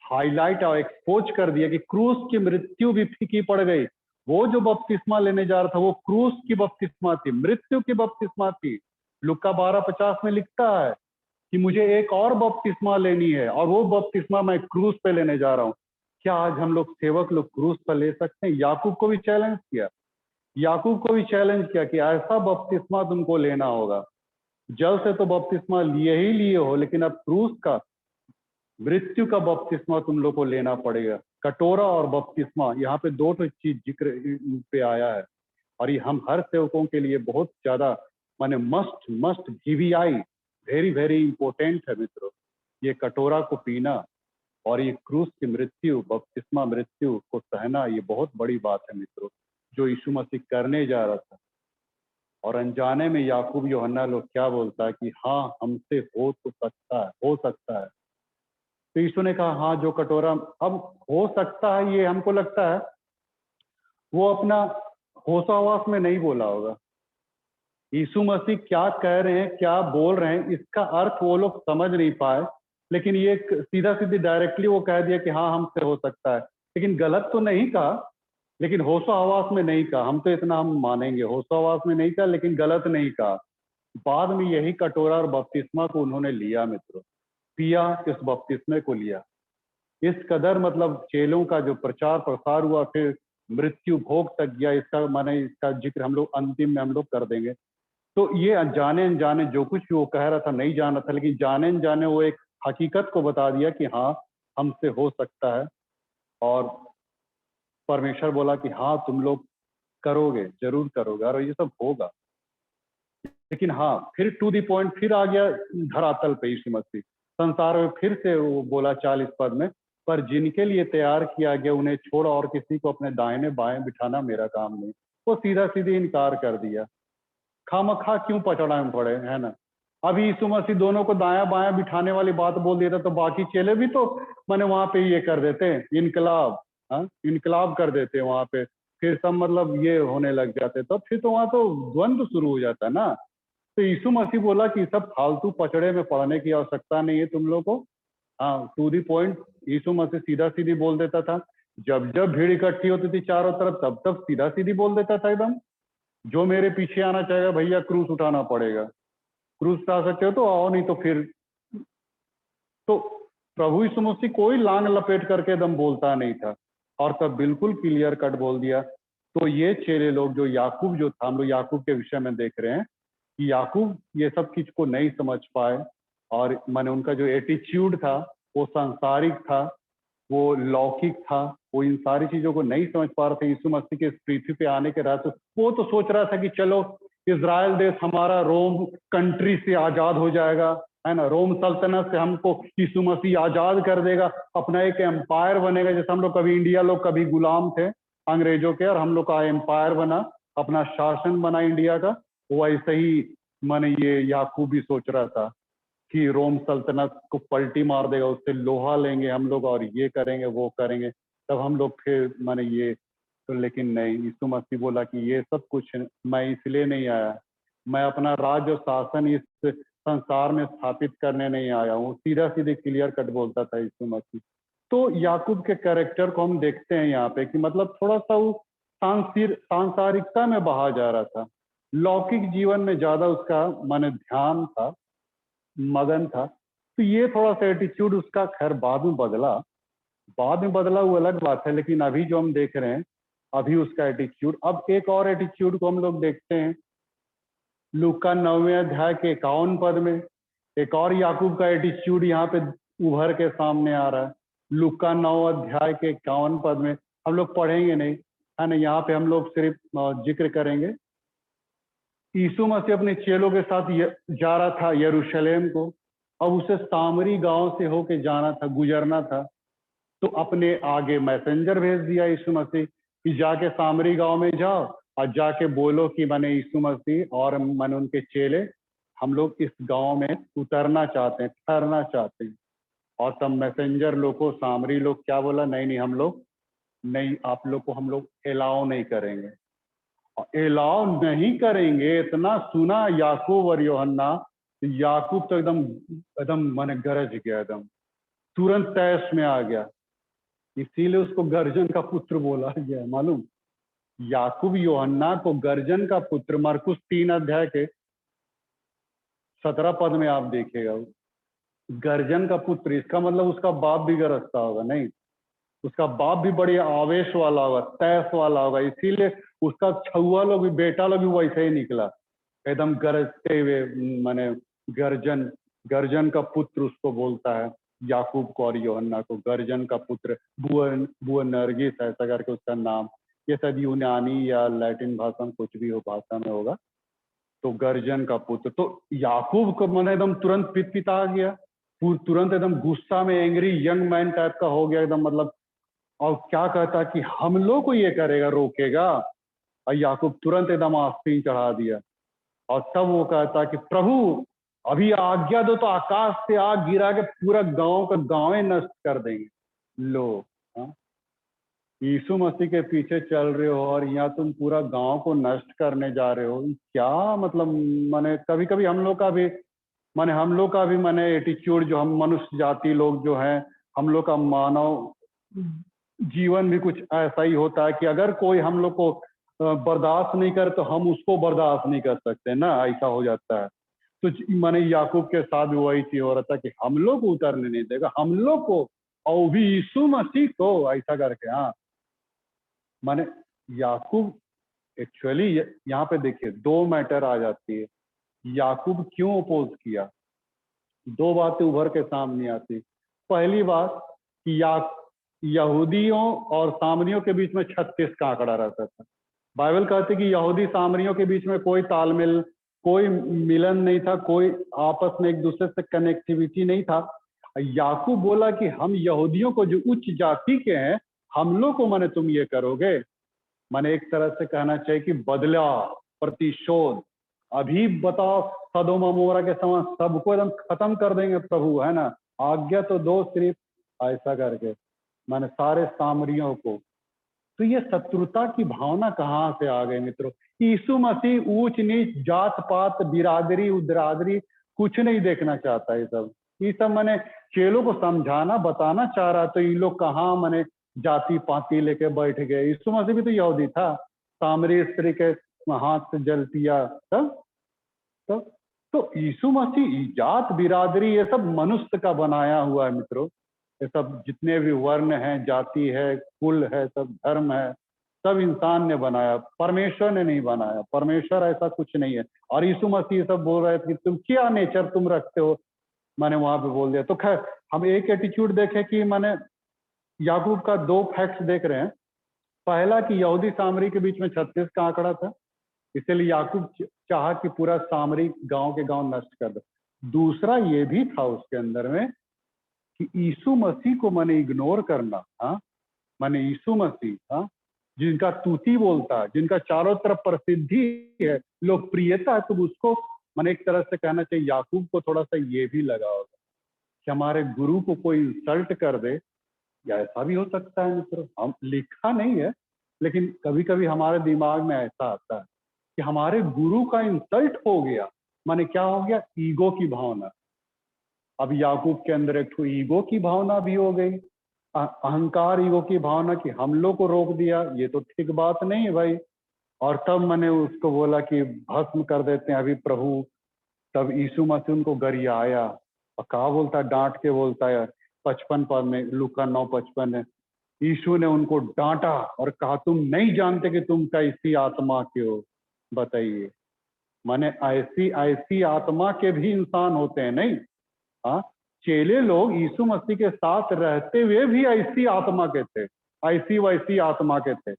हाईलाइट और एक्सपोज कर दिया कि क्रूस की मृत्यु भी फीकी पड़ गई। वो जो बपतिस्मा लेने जा रहा था वो क्रूस की बपतिस्मा थी, मृत्यु की बपतिस्मा थी। लुक्का 12:50 में लिखता है कि मुझे एक और बपतिस्मा लेनी है, और वो बपतिस्मा मैं क्रूस पे लेने जा रहा हूँ। क्या आज हम लोग सेवक लोग क्रूस पर ले सकते हैं। याकूब को भी चैलेंज किया, याकूब को भी चैलेंज किया कि ऐसा बपतिस्मा तुमको लेना होगा। जल से तो बपतिस्मा लिए ही लिए हो, लेकिन अब क्रूस का, मृत्यु का बपतिस्मा तुम लोग को लेना पड़ेगा। कटोरा और बपतिस्मा, यहाँ पे दो तो चीज जिक्र पे आया है। और ये हम हर सेवकों के लिए बहुत ज्यादा माने must must VVI very very important है मित्रों। ये कटोरा को पीना और ये क्रूस की मृत्यु, बपतिस्मा मृत्यु को सहना, ये बहुत बड़ी बात है मित्रों, जो यीशु मसीह करने जा रहा था। और अनजाने में याकूब यूहन्ना लोग क्या बोलता है कि हाँ हमसे हो तो सकता है, हो सकता है। तो यीशु ने कहा हाँ जो कटोरा, अब हो सकता है ये हमको लगता है वो अपना होशावास में नहीं बोला होगा। यीशु मसीह क्या कह रहे हैं, क्या बोल रहे हैं, इसका अर्थ वो लोग समझ नहीं पाए, लेकिन ये सीधा सीधी डायरेक्टली वो कह दिया कि हाँ हमसे हो सकता है, लेकिन गलत तो नहीं कहा, लेकिन होशावास में नहीं कहा। हम तो इतना हम मानेंगे, होशावास में नहीं कहा लेकिन गलत नहीं कहा। बाद में यही कटोरा और बपतिस्मा को उन्होंने लिया मित्रों, पिया, इस बपतिस्मे को लिया। इस कदर मतलब चेलों का जो प्रचार प्रसार हुआ, फिर मृत्यु भोग तक गया। इसका माने इसका जिक्र हम लोग अंतिम में हम लोग कर देंगे। तो ये अनजाने अनजाने जो कुछ भी वो कह रहा था नहीं जाना था, लेकिन जाने अनजाने वो एक हकीकत को बता दिया कि हाँ हमसे हो सकता है। और परमेश्वर बोला कि हाँ तुम लोग करोगे, जरूर करोगे और ये सब होगा। लेकिन हाँ फिर टू दी पॉइंट फिर आ गया धरातल पे यीशु मसीह संसार में। फिर से वो बोला 40 पद में, पर जिनके लिए तैयार किया गया उन्हें छोड़ और किसी को अपने दाहिने बाएं बिठाना मेरा काम नहीं। वो सीधा सीधे इनकार कर दिया। खामखा क्यों पचड़ा में पड़े, है ना। अभी यीशु मसीह दोनों को दाया बाया बिठाने वाली बात बोल देता तो बाकी चेले भी तो मैंने वहां पे ये कर देते, इनकलाब, हाँ इनकलाब कर देते वहां पे। फिर सब मतलब ये होने लग जाते, तो फिर तो वहां तो द्वंद्व शुरू हो जाता ना। तो यीशु मसीह बोला कि सब फालतू पचड़े में पड़ने की आवश्यकता नहीं है तुम लोग को। हाँ टू दी पॉइंट यीशु मसीह सीधा सीधी बोल देता था। जब जब भीड़ इकट्ठी होती थी चारों तरफ, तब तब सीधा सीधी बोल देता था एकदम, जो मेरे पीछे आना चाहेगा भैया क्रूस उठाना पड़ेगा। क्रूस उठा सकते हो तो आओ, नहीं तो फिर। तो प्रभु यीशु मसीह कोई लांग लपेट करके एकदम बोलता नहीं था, और तब बिल्कुल क्लियर कट बोल दिया। तो ये चेले लोग जो याकूब जो था, हम लोग याकूब के विषय में देख रहे हैं कि याकूब ये सब चीज को नहीं समझ पाए, और माने उनका जो एटीट्यूड था वो सांसारिक था, वो लौकिक था, वो इन सारी चीजों को नहीं समझ पा रहे थे। यीशु मसीह के इस पृथ्वी पे आने के रहते वो तो सोच रहा था कि चलो इजराइल देश हमारा रोम कंट्री से आजाद हो जाएगा, है ना, रोम सल्तनत से हमको यीशु मसीह आजाद कर देगा, अपना एक एम्पायर बनेगा। जैसे हम लोग कभी इंडिया लोग कभी गुलाम थे अंग्रेजों के, और हम लोग का एम्पायर बना, अपना शासन बना इंडिया का। वैसे ही माने ये याकूब भी सोच रहा था कि रोम सल्तनत को पलटी मार देगा, उससे लोहा लेंगे हम लोग और ये करेंगे वो करेंगे, तब हम लोग फिर माने ये। तो लेकिन नहीं, यीशु मसीह बोला कि ये सब कुछ मैं इसलिए नहीं आया, मैं अपना राज्य और शासन इस संसार में स्थापित करने नहीं आया हूँ। सीधा सीधे क्लियर कट बोलता था यीशु मसीह। तो याकूब के कैरेक्टर को हम देखते हैं यहाँ पे कि मतलब थोड़ा सा वो सांसारिकता में बहा जा रहा था, लौकिक जीवन में ज्यादा उसका माने ध्यान था, मगन था। तो ये थोड़ा सा एटीट्यूड उसका खैर बाद में बदला, वो अलग बात है, लेकिन अभी जो हम देख रहे हैं अभी उसका एटीट्यूड। अब एक और एटीट्यूड को हम लोग देखते हैं लूका 9वें अध्याय के 51 पद में। एक और याकूब का एटीट्यूड यहाँ पे उभर के सामने आ रहा है। लूका 9 अध्याय के 51 पद में हम लोग पढ़ेंगे नहीं, है ना, यहाँ पे हम लोग सिर्फ जिक्र करेंगे। यीशु मसीह अपने चेलों के साथ जा रहा था यरूशलेम को, अब उसे सामरी गांव से होके जाना था, गुजरना था। तो अपने आगे मैसेंजर भेज दिया यीशु मसीह कि जाके सामरी गांव में जाओ और जाके बोलो कि मैंने यीशु मसीह और मैंने उनके चेले हम लोग इस गांव में उतरना चाहते हैं, ठहरना चाहते हैं। और तब मैसेंजर लोग को सामरी लोग क्या बोला, नहीं नहीं हम लोग नहीं, आप लोग को हम लोग अलाउ नहीं करेंगे, अलाउ नहीं करेंगे। इतना सुना याकूब और यूहन्ना, याकूब तो एकदम एकदम माने गरज गया, एकदम तुरंत तैश में आ गया। इसीलिए उसको गर्जन का पुत्र बोला गया, मालूम। याकूब यूहन्ना को गर्जन का पुत्र, मरकुस 3 अध्याय के 17 पद में आप देखिएगा, गर्जन का पुत्र, इसका मतलब उसका बाप भी गरजता होगा, नहीं उसका बाप भी बड़ी आवेश वाला होगा, तैश वाला होगा, इसीलिए उसका छुआ लोग भी, बेटा लोग भी वैसे ही निकला, एकदम गरजते हुए। माने गर्जन का पुत्र उसको बोलता है, याकूब को और यूहन्ना को गर्जन का पुत्र। बुअनर्गिस ऐसा करके उसका नाम, ये शायद यूनानी या लैटिन भाषा में कुछ भी हो भाषा में होगा। तो गर्जन का पुत्र, तो याकूब को मैंने एकदम तुरंत पिता आ गया, तुरंत एकदम गुस्सा में, एंग्री यंग मैन टाइप का हो गया एकदम, मतलब। और क्या कहता कि हम लोग को ये करेगा, रोकेगा। और याकूब तुरंत एकदम आस्तीन चढ़ा दिया। और तब वो कहता कि प्रभु अभी आज्ञा दो तो आकाश से आग गिरा के पूरा गांव का गांव नष्ट कर देंगे। लो, हाँ? यीशु मसीह के पीछे चल रहे हो और यहाँ तुम पूरा गांव को नष्ट करने जा रहे हो, क्या मतलब। माने कभी कभी हम लोग का भी माने एटीट्यूड, जो हम मनुष्य जाति लोग जो हैं, हम लोग का मानव जीवन भी कुछ ऐसा ही होता है कि अगर कोई हम लोग को बर्दाश्त नहीं करे तो हम उसको बर्दाश्त नहीं कर सकते ना, ऐसा हो जाता है। तो माने याकूब के साथ भी वही चीज हो रहा था कि हम लोग को उतरने नहीं देगा, हम लोग को, और भी यीशु मसीह को, ऐसा करके। हाँ, माने याकूब एक्चुअली यहाँ पे देखिए दो मैटर आ जाती है। याकूब क्यों अपोज किया, दो बातें उभर के सामने आती। पहली बात कि यहूदियों और सामरियों के बीच में 36 का आंकड़ा रहता था। बाइबल कहती कि यहूदी सामरियों के बीच में कोई तालमेल, कोई मिलन नहीं था, कोई आपस में एक दूसरे से कनेक्टिविटी नहीं था। याकूब बोला कि हम यहूदियों को जो उच्च जाति के हैं, हम लोग को माने तुम ये करोगे, माने एक तरह से कहना चाहिए कि बदला, प्रतिशोध। अभी बताओ, सदोम अमोरा के समान सबको एकदम खत्म कर देंगे प्रभु, है ना, आज्ञा तो दो सिर्फ, ऐसा करके माने सारे सामरियों को। तो ये शत्रुता की भावना कहाँ से आ गई मित्रों? यीशु मसीह ऊंच नीच, जात पात, बिरादरी उदरादरी कुछ नहीं देखना चाहता। ये सब मैंने चेलों को समझाना बताना चाह रहा, तो ये लोग कहाँ मैंने जाति पाति लेके बैठ गए। यीशु मसीह भी तो यहूदी था, सामरी स्त्री के हाथ से जल पिया तब तो यीशु मसीह जात बिरादरी ये सब मनुष्य का बनाया हुआ है मित्रों। ये सब जितने भी वर्ण हैं, जाति है, कुल है, सब धर्म है, सब इंसान ने बनाया, परमेश्वर ने नहीं बनाया। परमेश्वर ऐसा कुछ नहीं है। और यीशु मसीह सब बोल रहे थे कि तुम क्या नेचर तुम रखते हो, मैंने वहां पे बोल दिया। तो खैर हम एक एटीट्यूड देखें कि मैंने याकूब का दो फैक्ट्स देख रहे हैं। पहला कि यहूदी सामरी के बीच में 36 का आंकड़ा था, इसलिए याकूब चाहा कि पूरा सामरी गांव के गांव नष्ट कर दे। दूसरा ये भी था उसके अंदर में कि यीशु मसीह को मैंने इग्नोर करना, हाँ, मैंने यीशु मसीह, हाँ, जिनका तूती बोलता है, जिनका चारों तरफ प्रसिद्धि है, लोकप्रियता है, तो उसको मैंने एक तरह से कहना चाहिए याकूब को थोड़ा सा ये भी लगा होगा कि हमारे गुरु को कोई इंसल्ट कर दे, या ऐसा भी हो सकता है मित्रों। हम लिखा नहीं है, लेकिन कभी कभी हमारे दिमाग में ऐसा आता है कि हमारे गुरु का इंसल्ट हो गया, माने क्या हो गया, ईगो की भावना। अब याकूब के अंदर एक तो ईगो की भावना भी हो गई, अहंकार, ईगो की भावना कि हम लोग को रोक दिया, ये तो ठीक बात नहीं है भाई। और तब मैंने उसको बोला कि भस्म कर देते हैं अभी प्रभु। तब यीशु मसीह उनको गरियाया और कहा बोलता है, डांट के बोलता है 55 पद में, लूका 9:55 है, यीशु ने उनको डांटा और कहा तुम नहीं जानते कि तुम कैसी आत्मा के हो। बताइए, माने ऐसी ऐसी आत्मा के भी इंसान होते हैं नहीं? हाँ, चेले लोग यीशु मसीह के साथ रहते हुए भी ऐसी आत्मा के थे, ऐसी वैसी आत्मा के थे।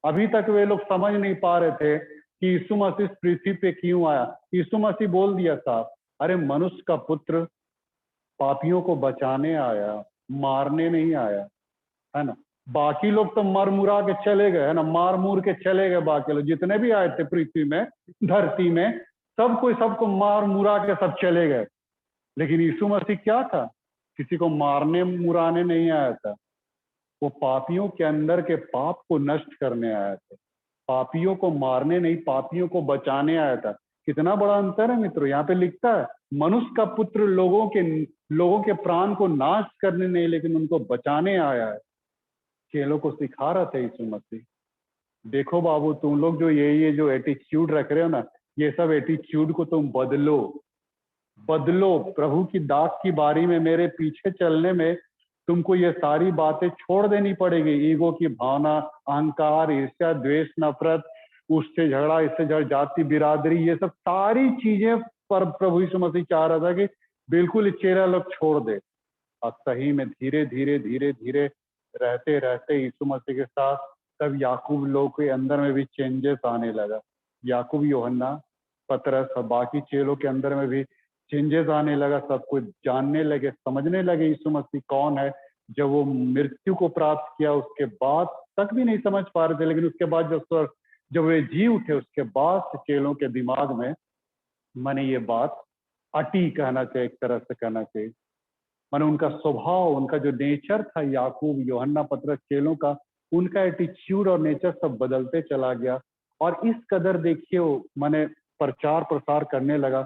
अभी तक वे लोग समझ नहीं पा रहे थे कि यीशु मसीह पृथ्वी पे क्यों आया। यीशु मसीह बोल दिया था, अरे मनुष्य का पुत्र पापियों को बचाने आया, मारने नहीं आया, है ना। बाकी लोग तो मर मुरा के चले गए, है ना, मार मूर के चले गए। बाकी लोग जितने भी आए थे पृथ्वी में, धरती में, सब कोई सबको मार मुरा के सब चले गए। लेकिन यीशु मसीह क्या था, किसी को मारने मुराने नहीं आया था, वो पापियों के अंदर के पाप को नष्ट करने आया था। पापियों को मारने नहीं, पापियों को बचाने आया था। कितना बड़ा अंतर है मित्रों। यहाँ पे लिखता है मनुष्य का पुत्र लोगों के प्राण को नाश करने नहीं, लेकिन उनको बचाने आया है। चेलों को सिखा रहा था यीशु मसीह, देखो बाबू तुम लोग जो ये जो एटीट्यूड रख रहे हो ना, ये सब एटीट्यूड को तुम बदलो। प्रभु की दास की बारी में मेरे पीछे चलने में तुमको ये सारी बातें छोड़ देनी पड़ेगी। ईगो की भावना, अहंकार, ईर्ष्या, द्वेष, नफरत, उससे झगड़ा, इससे झगड़ा, जाति बिरादरी, ये सब सारी चीजें पर प्रभु यीशु मसीह चाह रहा था कि बिल्कुल चेहरा लोग छोड़ दे। और सही में धीरे धीरे धीरे धीरे रहते रहते यीशु मसीह के साथ तब याकूब लोग के अंदर में भी चेंजेस आने लगा। याकूब, यूहन्ना, पतरस और बाकी चेलों के अंदर में भी चेंजेस आने लगा। सब कुछ जानने लगे, समझने लगे यीशु मसीह कौन है। जब वो मृत्यु को प्राप्त किया उसके बाद तक भी नहीं समझ पा रहे थे, लेकिन उसके बाद जब वे जी उठे, उसके बाद चेलों के दिमाग में माने ये बात अटी कहना चाहिए, एक तरह से कहना चाहिए। माने उनका स्वभाव, उनका जो नेचर था याकूब, यूहन्ना, पतरस, चेलों का, उनका एटीट्यूड और नेचर सब बदलते चला गया। और इस कदर देखिए वो माने प्रचार प्रसार करने लगा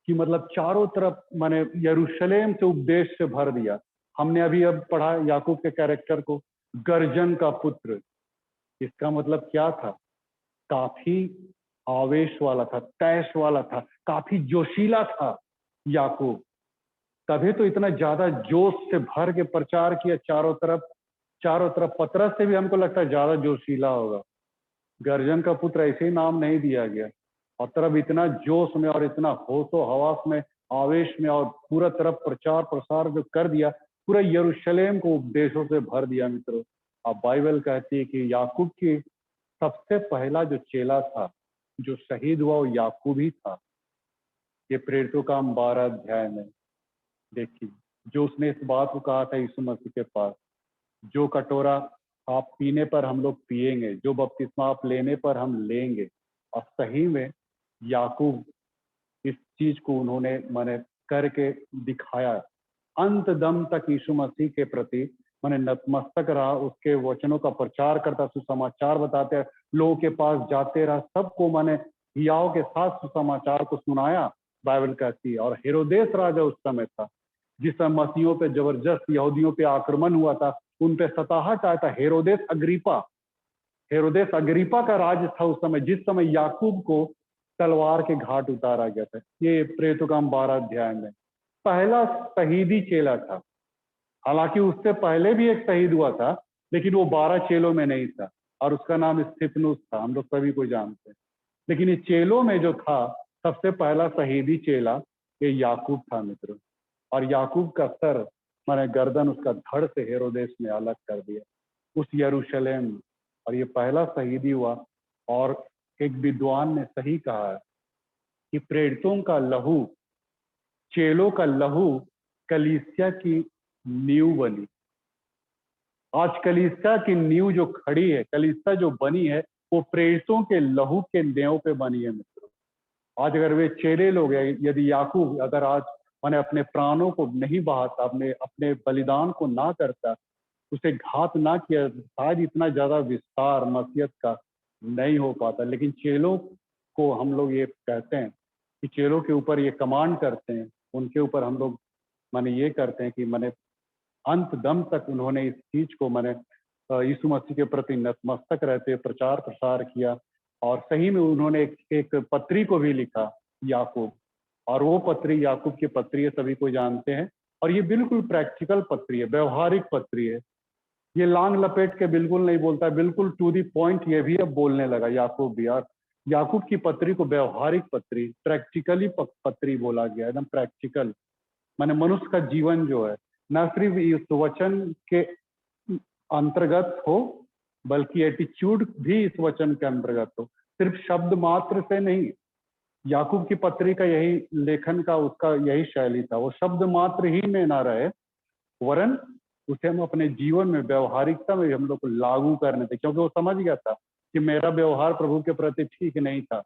कि मतलब चारों तरफ माने यरूशलेम से उपदेश से भर दिया। हमने अभी अब पढ़ा याकूब के कैरेक्टर को, गर्जन का पुत्र। इसका मतलब क्या था? काफी आवेश वाला था, तैश वाला था, काफी जोशीला था याकूब। तभी तो इतना ज्यादा जोश से भर के प्रचार किया चारों तरफ। चारों तरफ पतरस से भी हमको लगता है ज्यादा जोशीला होगा। गर्जन का पुत्र ऐसे ही नाम नहीं दिया गया। और तरफ इतना जोश में और इतना होशो हवास में, आवेश में, और पूरा तरफ प्रचार प्रसार जो कर दिया, पूरा यरूशलेम को उपदेशों से भर दिया मित्रों। अब बाइबल कहती है कि याकूब की सबसे पहला जो चेला था जो शहीद हुआ वो याकूब ही था। ये प्रेरितों का 12 अध्याय में देखिए, जो उसने इस बात को कहा था यीशु मसीह के पास, जो कटोरा आप पीने पर हम लोग पिएंगे, जो बपतिस्मा आप लेने पर हम लेंगे। और सही में याकूब इस चीज को उन्होंने माने करके दिखाया। अंत दम तक यीशु मसीह के प्रति माने नतमस्तक रहा, उसके वचनों का प्रचार करता, सुसमाचार बताते, लोगों के पास जाते रहा, सबको माने हियाव के साथ सुसमाचार को सुनाया, बाइबल कहती है। और हेरोदेस राजा उस समय था, जिस समय मसीहों पे जबरदस्त यहूदियों पे आक्रमण हुआ था, उन पे सताहट आया था। हेरोदेस अग्रिपा का राज था उस समय, जिस समय याकूब को तलवार के घाट उतारा गया था। ये प्रेरितों का 12 अध्याय में पहला शहीदी चेला था। हालांकि उससे पहले भी एक शहीद हुआ था, लेकिन वो 12 चेलों में नहीं था, और उसका नाम स्तिफनुस था, हम लोग सभी को जानते हैं। लेकिन इस चेलों में जो था सबसे पहला शहीदी चेला ये याकूब था मित्रों। और याकूब का सर माने गर्दन उसका धड़ से हेरोदेस ने अलग कर दिया उस यरूशलेम में, और ये पहला शहीदी हुआ। और एक विद्वान ने सही कहा है कि प्रेरितों का लहू, चेलों का लहू कलीसिया की नींव बनी। आज कलीसिया की नींव जो खड़ी है, कलीसिया जो बनी है, वो प्रेरितों के लहू के नींव पे बनी है मित्रों। आज अगर वे चेले लोग हैं, यदि याकूब अगर आज मैंने अपने प्राणों को नहीं बहाता, अपने बलिदान को ना करता, उसे घात ना किया, शायद इतना ज्यादा विस्तार मसीहत का नहीं हो पाता। लेकिन चेलों को हम लोग ये कहते हैं कि चेलों के ऊपर ये कमांड करते हैं, उनके ऊपर हम लोग माने ये करते हैं कि माने अंत दम तक उन्होंने इस चीज को माने यीशु मसीह के प्रति नतमस्तक रहते प्रचार प्रसार किया। और सही में उन्होंने एक पत्री को भी लिखा याकूब, और वो पत्री याकूब की पत्री है, सभी को जानते हैं। और ये बिल्कुल प्रैक्टिकल पत्री है, व्यवहारिक पत्री है। ये लांग लपेट के बिल्कुल नहीं बोलता है, बिल्कुल टू दी पॉइंट ये भी अब बोलने लगा याकूब भी। और याकूब की पत्री को व्यवहारिक पत्री, प्रैक्टिकली पत्री बोला गया, एकदम प्रैक्टिकल। माने मनुष्य का जीवन जो है न सिर्फ इस वचन के अंतर्गत हो, बल्कि एटीट्यूड भी इस वचन के अंतर्गत हो, सिर्फ शब्द मात्र से नहीं। याकूब की पत्री का यही लेखन का उसका यही शैली था, वो शब्द मात्र ही में ना रहे, वरन उसे हम अपने जीवन में व्यवहारिकता में हम लोग को लागू करने थे। क्योंकि वो समझ गया था कि मेरा व्यवहार प्रभु के प्रति ठीक नहीं था।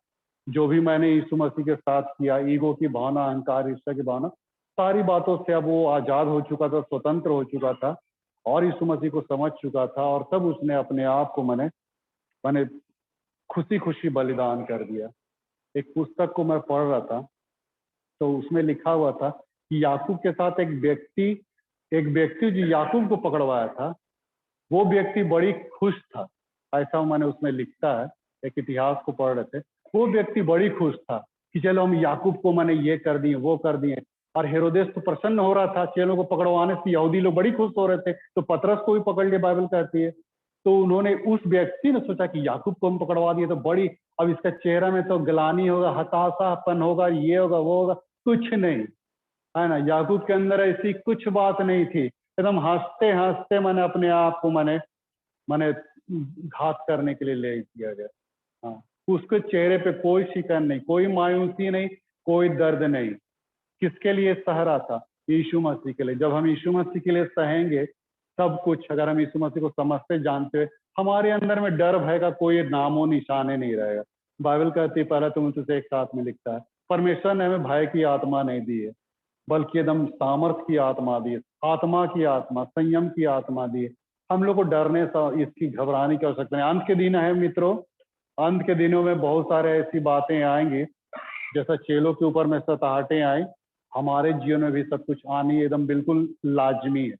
जो भी मैंने यीशु मसीह के साथ किया, ईगो की भावना, अहंकार, ईर्ष्या की भावना, सारी बातों से अब वो आजाद हो चुका था, स्वतंत्र हो चुका था, और यीशु मसीह को समझ चुका था। और तब उसने अपने आप को मैंने खुशी खुशी बलिदान कर दिया। एक पुस्तक को मैं पढ़ रहा था, तो उसमें लिखा हुआ था कि याकूब के साथ एक व्यक्ति जो याकूब को पकड़वाया था, वो व्यक्ति बड़ी खुश था। ऐसा मैंने उसमें लिखता है, एक इतिहास को पढ़ रहे थे, वो व्यक्ति बड़ी खुश था कि चलो हम याकूब को मैंने ये कर दिए, वो कर दिए। और हेरोदेस तो प्रसन्न हो रहा था चेलों को पकड़वाने से, यहूदी लोग बड़ी खुश हो रहे थे, तो पतरस को भी पकड़ लिया, बाइबल कहती है। तो उन्होंने, उस व्यक्ति ने सोचा कि याकूब को हम पकड़वा दिए तो बड़ी, अब इसका चेहरा में तो ग्लानि होगा, हताशापन होगा, ये होगा, वो होगा। कुछ नहीं है ना, याकूब के अंदर ऐसी कुछ बात नहीं थी। एकदम हंसते हंसते मैंने अपने आप को मैंने घात करने के लिए ले दिया गया। हाँ, उसके चेहरे पे कोई शिकन नहीं, कोई मायूसी नहीं, कोई दर्द नहीं। किसके लिए सह रहा था? यीशु मसीह के लिए। जब हम यीशु मसीह के लिए सहेंगे सब कुछ, अगर हम यीशु मसीह को समझते जानते, हमारे अंदर में डर भय का कोई नामो निशाने नहीं रहेगा। बाइबल कहती है, पहला तुम से एक साथ में लिखता है परमेश्वर ने हमें भय की आत्मा नहीं दी है, बल्कि एकदम सामर्थ की आत्मा दी है, आत्मा की आत्मा, संयम की आत्मा दी है। हम लोग को डरने इसकी घबराने की आवश्यकता नहीं। अंत के दिन है मित्रों, अंत के दिनों में बहुत सारे ऐसी बातें आएंगी, जैसा चेलों के ऊपर में सताहटें आई, हमारे जीवन में भी सब कुछ आनी एकदम बिल्कुल लाजमी है,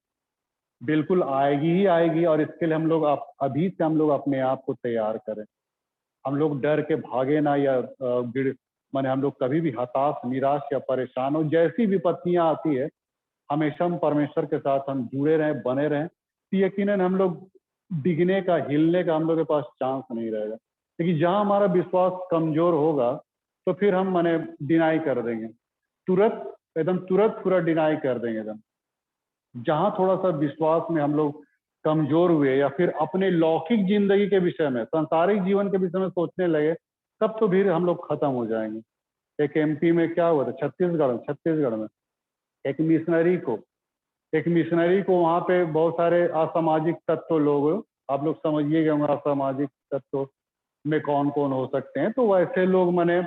बिल्कुल आएगी ही आएगी। और इसके लिए हम लोग अभी से हम लोग अपने आप को तैयार करें। हम लोग डर के भागे ना, या माने हम लोग कभी भी हताश, निराश या परेशान हो, जैसी विपत्तियां आती है हमेशा हम परमेश्वर के साथ हम जुड़े रहें, बने रहें, तो यकीनन हम लोग डिगने का, हिलने का हम लोग के पास चांस नहीं रहेगा। लेकिन जहां हमारा विश्वास कमजोर होगा तो फिर हम माने डिनाई कर देंगे, तुरंत एकदम तुरंत पूरा डिनाई कर देंगे एकदम। जहां थोड़ा सा विश्वास में हम लोग कमजोर हुए, या फिर अपने लौकिक जिंदगी के विषय में, सांसारिक जीवन के विषय में सोचने लगे, तब तो फिर हम लोग खत्म हो जाएंगे। एक एमपी में क्या हुआ था, छत्तीसगढ़ में एक मिशनरी को वहां पे बहुत सारे असामाजिक तत्व लोग, आप लोग समझिएगा असामाजिक तत्व में कौन कौन हो सकते हैं। तो वैसे लोग मैंने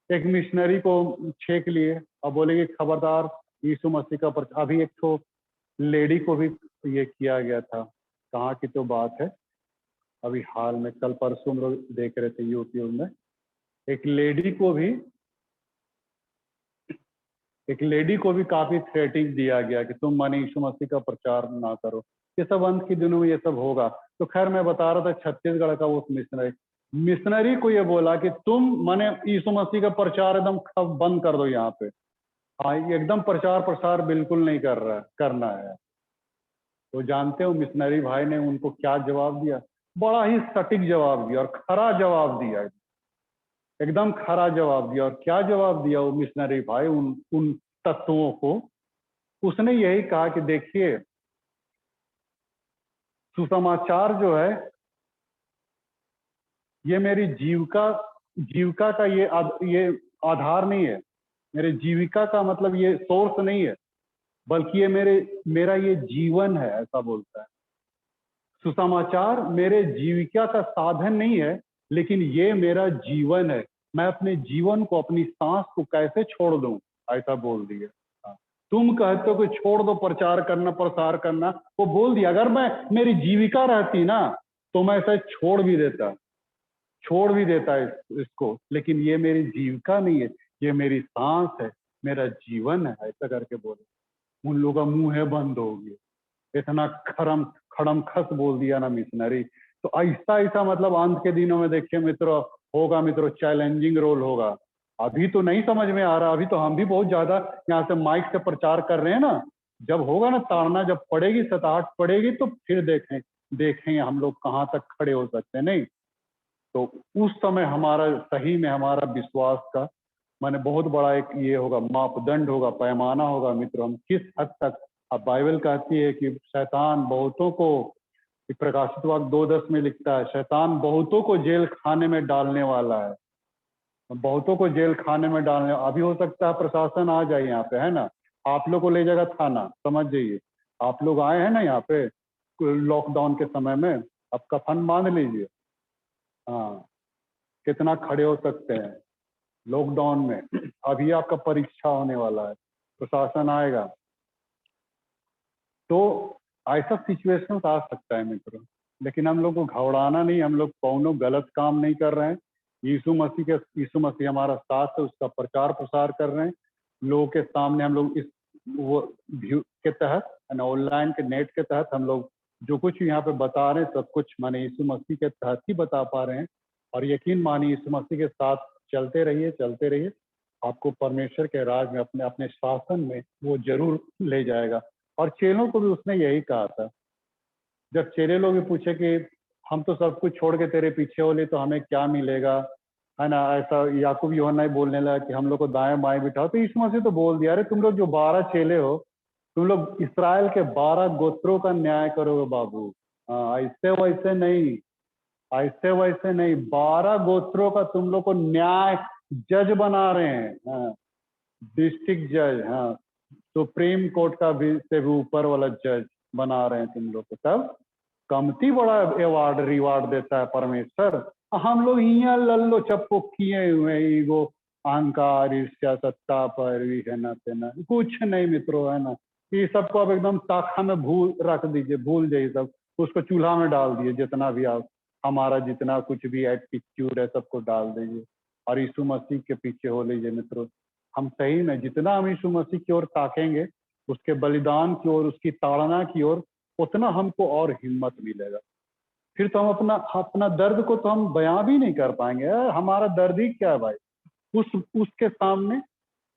एक मिशनरी को छेक लिए और बोले कि खबरदार यीशु मसीह का प्रचार। अभी एक तो लेडी को भी ये किया गया था, कहाँ की तो बात है, अभी हाल में कल परसों हम लोग देख रहे थे यूट्यूब में, एक लेडी को भी काफी थ्रेटिंग दिया गया कि तुम माने यीशु मसीह का प्रचार ना करो। ये सब अंत के दिनों में ये सब होगा। तो खैर मैं बता रहा था छत्तीसगढ़ का वो मिशनरी को ये बोला कि तुम माने यीशु मसीह का प्रचार एकदम बंद कर दो यहाँ पे। हाँ, एकदम प्रचार प्रसार बिल्कुल नहीं करना है। तो जानते हो मिशनरी भाई ने उनको क्या जवाब दिया? बड़ा ही सटीक जवाब दिया और खरा जवाब दिया, एकदम खरा जवाब दिया। और क्या जवाब दिया वो मिशनरी भाई उन तत्वों को? उसने यही कहा कि देखिए, सुसमाचार जो है ये मेरी जीविका का ये आधार नहीं है, मेरे जीविका का मतलब ये सोर्स नहीं है, बल्कि ये मेरा ये जीवन है, ऐसा बोलता है। सुसमाचार मेरे जीविका का साधन नहीं है, लेकिन ये मेरा जीवन है। मैं अपने जीवन को, अपनी सांस को कैसे छोड़ दूं, ऐसा बोल दिया। तुम कहते हो कि छोड़ दो प्रचार करना, प्रसार करना, वो बोल दिया अगर मेरी जीविका रहती ना तो मैं इसे छोड़ भी देता इसको, लेकिन ये मेरी जीविका नहीं है, ये मेरी सांस है, मेरा जीवन है, ऐसा करके बोले। उन लोगों का मुंह है बंद हो गया, इतना खड़म खस बोल दिया ना मिशनरी। तो ऐसा मतलब अंत के दिनों में देखिए मित्रों, होगा मित्रों, चैलेंजिंग रोल होगा। अभी तो नहीं समझ में आ रहा, अभी तो हम भी बहुत ज्यादा यहाँ से माइक से प्रचार कर रहे हैं ना। जब होगा ना ताड़ना, जब पड़ेगी, सताहट पड़ेगी, तो फिर देखें हम लोग कहाँ तक खड़े हो सकते हैं। नहीं तो उस समय हमारा सही में हमारा विश्वास का माने बहुत बड़ा एक ये होगा, मापदंड होगा, पैमाना होगा मित्रों, हम किस हद तक। अब बाइबल कहती है कि शैतान बहुतों को, प्रकाशित वाक्य 2:10 में लिखता है, शैतान बहुतों को जेल खाने में डालने वाला है, बहुतों को जेल खाने में डालने। अभी हो सकता है प्रशासन आ जाए यहाँ पे, है ना, आप लोग को ले जाएगा थाना, समझ जाइए। आप लोग आए हैं ना यहाँ पे लॉकडाउन के समय में, अब कफन बांध लीजिए। हाँ, कितना खड़े हो सकते हैं लॉकडाउन में। अभी आपका परीक्षा होने वाला है, प्रशासन आएगा, तो ऐसा सिचुएशन आ सकता है मित्रों। लेकिन हम लोग को घबराना नहीं, हम लोग कौनो गलत काम नहीं कर रहे हैं। यीशु मसीह हमारा साथ है, उसका प्रचार प्रसार कर रहे हैं लोगों के सामने। हम लोग इस वो व्यू के तहत, ऑनलाइन के नेट के तहत हम लोग जो कुछ यहाँ पे बता रहे हैं, सब कुछ माने यीशु मसीह के तहत ही बता पा रहे हैं। और यकीन मानिए यीशु मसीह के साथ चलते रहिए, आपको परमेश्वर के राज में, अपने अपने शासन में वो जरूर ले जाएगा। और चेलों को भी उसने यही कहा था। जब चेले लोग भी पूछे कि हम तो सब कुछ छोड़ के तेरे पीछे हो ले, तो हमें क्या मिलेगा, है ना, ऐसा याकूब यूहन्ना ही बोलने लगा कि हम लोग को दाएं बाएं बिठाओ। तो यीशु मसीह तो बोल दिया, अरे तुम लोग जो 12 चेले हो, तुम लोग इसराइल के 12 गोत्रों का न्याय करोगे बाबू। हाँ, ऐसे वैसे नहीं, 12 गोत्रों का तुम लोग को न्याय जज बना रहे हैं। हाँ, डिस्ट्रिक्ट जज, हाँ, सुप्रीम कोर्ट का भी से भी ऊपर वाला जज बना रहे हैं तुम लोग को। तब कमती बड़ा रिवार्ड देता है परमेश्वर। हम लोग यहाँ लल्लो चप्पो किए हुए ईगो अहंकार, ईर्ष्या, सत्ता पर भी है ना तेना, कुछ नहीं मित्रों, है ना। ये सबको आप एकदम शाखा में भूल रख दीजिए, भूल जाइए सब, उसको चूल्हा में डाल दीजिए, जितना भी आप हमारा जितना कुछ भी एटीट्यूड है सबको डाल दीजिए और यीशु मसीह के पीछे हो लीजिए मित्रों। हम सही में जितना हम यीशु मसीह की ओर ताकेंगे, उसके बलिदान की ओर, उसकी ताड़ना की ओर, उतना हमको और हिम्मत मिलेगा। फिर तो हम अपना अपना दर्द को तो हम बयां भी नहीं कर पाएंगे। हमारा दर्द ही क्या है भाई, उसके सामने,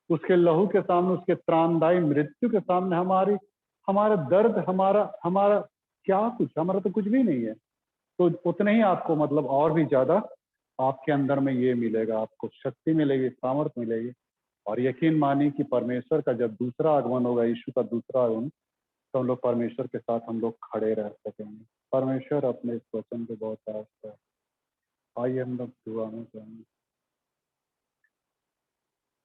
उसके लहू के सामने, उसके त्राणदायी मृत्यु के सामने हमारी हमारा दर्द, हमारा हमारा क्या कुछ, हमारा तो कुछ भी नहीं है। तो उतने ही आपको मतलब और भी ज्यादा आपके अंदर में ये मिलेगा, आपको शक्ति मिलेगी, सामर्थ्य मिलेगी। और यकीन मानिए कि परमेश्वर का जब दूसरा आगमन होगा, यीशु का दूसरा आगमन, तो हम लोग परमेश्वर के साथ हम लोग खड़े रह सकेंगे। परमेश्वर अपने इस वचन को बहुत आस है। आइए हम लोग दुआ में जाएंगे।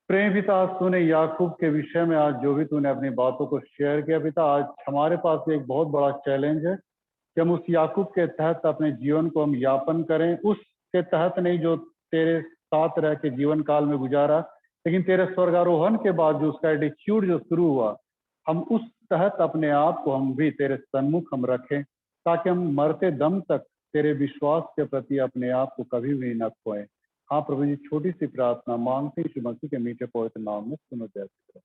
प्रेम पिता, आज तूने याकूब के विषय में आज जो भी तूने अपनी बातों को शेयर किया पिता, आज हमारे पास एक बहुत बड़ा चैलेंज है कि हम उस याकूब के तहत अपने जीवन को हम यापन करें, उसके तहत नहीं जो तेरे साथ रह के जीवन काल में गुजारा, लेकिन तेरे स्वर्गारोहण के बाद जो उसका एटीट्यूड जो शुरू हुआ, हम उस तहत अपने आप को हम भी तेरे सन्मुख हम रखें, ताकि हम मरते दम तक तेरे विश्वास के प्रति अपने आप को कभी भी न खोएं। हाँ प्रभु जी, छोटी सी प्रार्थना मांगते हैं यीशु मसीह के मीठे पवित्र नाम में, सुनो जैसे।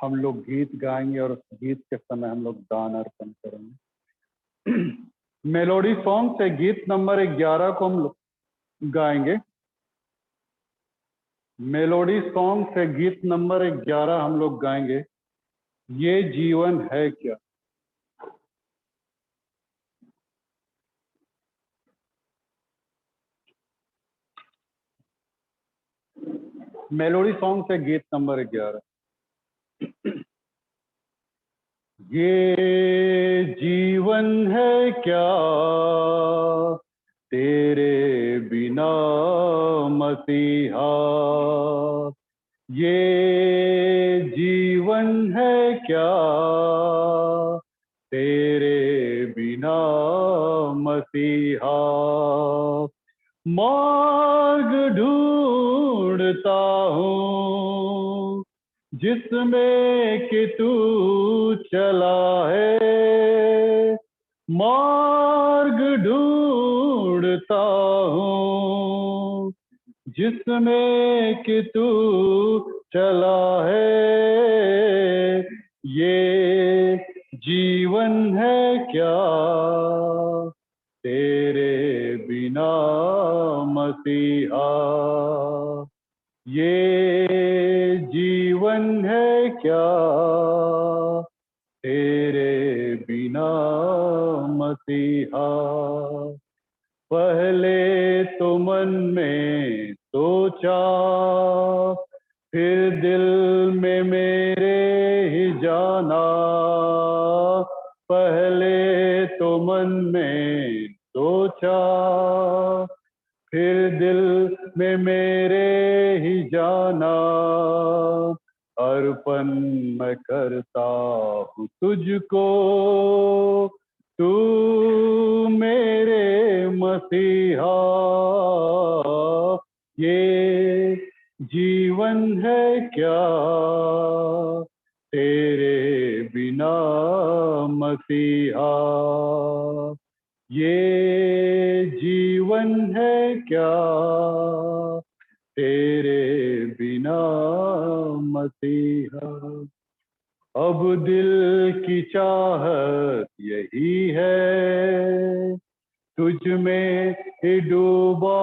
हम लोग गीत गाएंगे और उस गीत के समय हम लोग दान अर्पण करेंगे। मेलोडी सॉन्ग से गीत नंबर 11 को हम लोग गाएंगे। मेलोडी सॉन्ग से गीत नंबर 11 हम लोग गाएंगे, ये जीवन है क्या। मेलोडी सॉन्ग से गीत नंबर 11। ये जीवन है क्या तेरे बिना मसीहा, ये जीवन है क्या तेरे बिना मसीहा। मार्ग ढूंढता हूँ जिसमें कि तू चला है, मार्ग ढूंढता हूँ जिसमें कि तू चला है। ये जीवन है क्या तेरे बिना मसीहा, ये जीवन है क्या तेरे बिना मसीहा। पहले तो मन में सोचा, फिर दिल में मेरे ही जाना। पहले तो मन में सोचा, फिर दिल में मेरे ही जाना। अर्पण मैं करता हूँ तुझको, तू मेरे मसीहा। ये जीवन है क्या तेरे बिना मसीहा, ये जीवन है क्या तेरे बिना मसीहा। अब दिल की चाहत यही है, तुझ में ही डूबा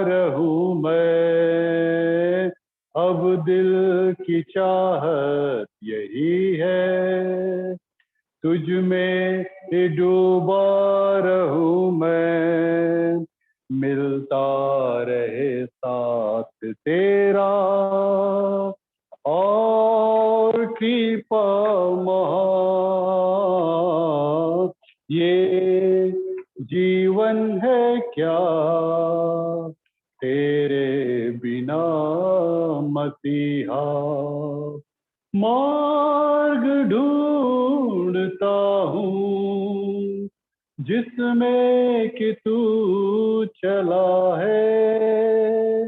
रहूं मैं। अब दिल की चाहत यही है, तुझ में ही डूबा रहूं मैं। मिलता रहे साथ तेरा और कृपा महा, ये जीवन है क्या तेरे बिना मसीहा। मार्ग ढूंढता हूँ जिसमें कि तू चला है,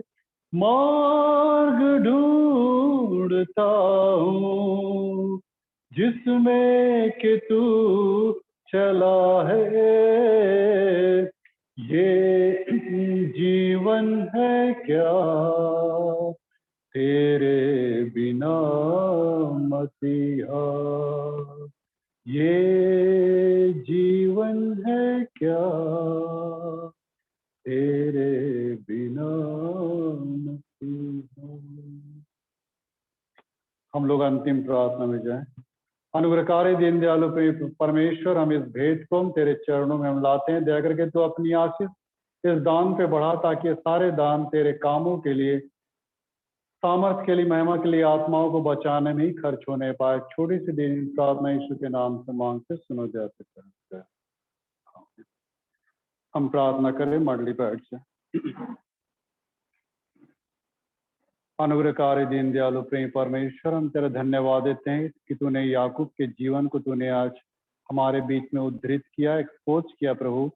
मार्ग ढूंढता हूँ जिसमें कि तू चला है। ये जीवन है क्या तेरे बिना मसीहा, ये जीवन है क्या तेरे बिना मसीहा। हम लोग अंतिम प्रार्थना में जाएं। अनुग्रहकारी दीन दयालु परमेश्वर, हम इस भेद को हम तेरे चरणों में हम लाते हैं। दया करके तो अपनी आशीष इस दान पे बढ़ा, ताकि ये सारे दान तेरे कामों के लिए, सामर्थ्य के लिए, महिमा के लिए, आत्माओं को बचाने में ही खर्च होने पाए। छोटी सी दीन प्रार्थना यीशु के नाम से मांगते सुनो जा सकते हैं। हम प्रार्थना करें, मंडली बैठ जाए। अनुग्रहकारी दीन दयालु प्रेम परमेश्वर, हम तेरा धन्यवाद देते हैं कि तूने याकूब के जीवन को तूने आज हमारे बीच में उद्धृत किया, एक्सपोज किया। प्रभु,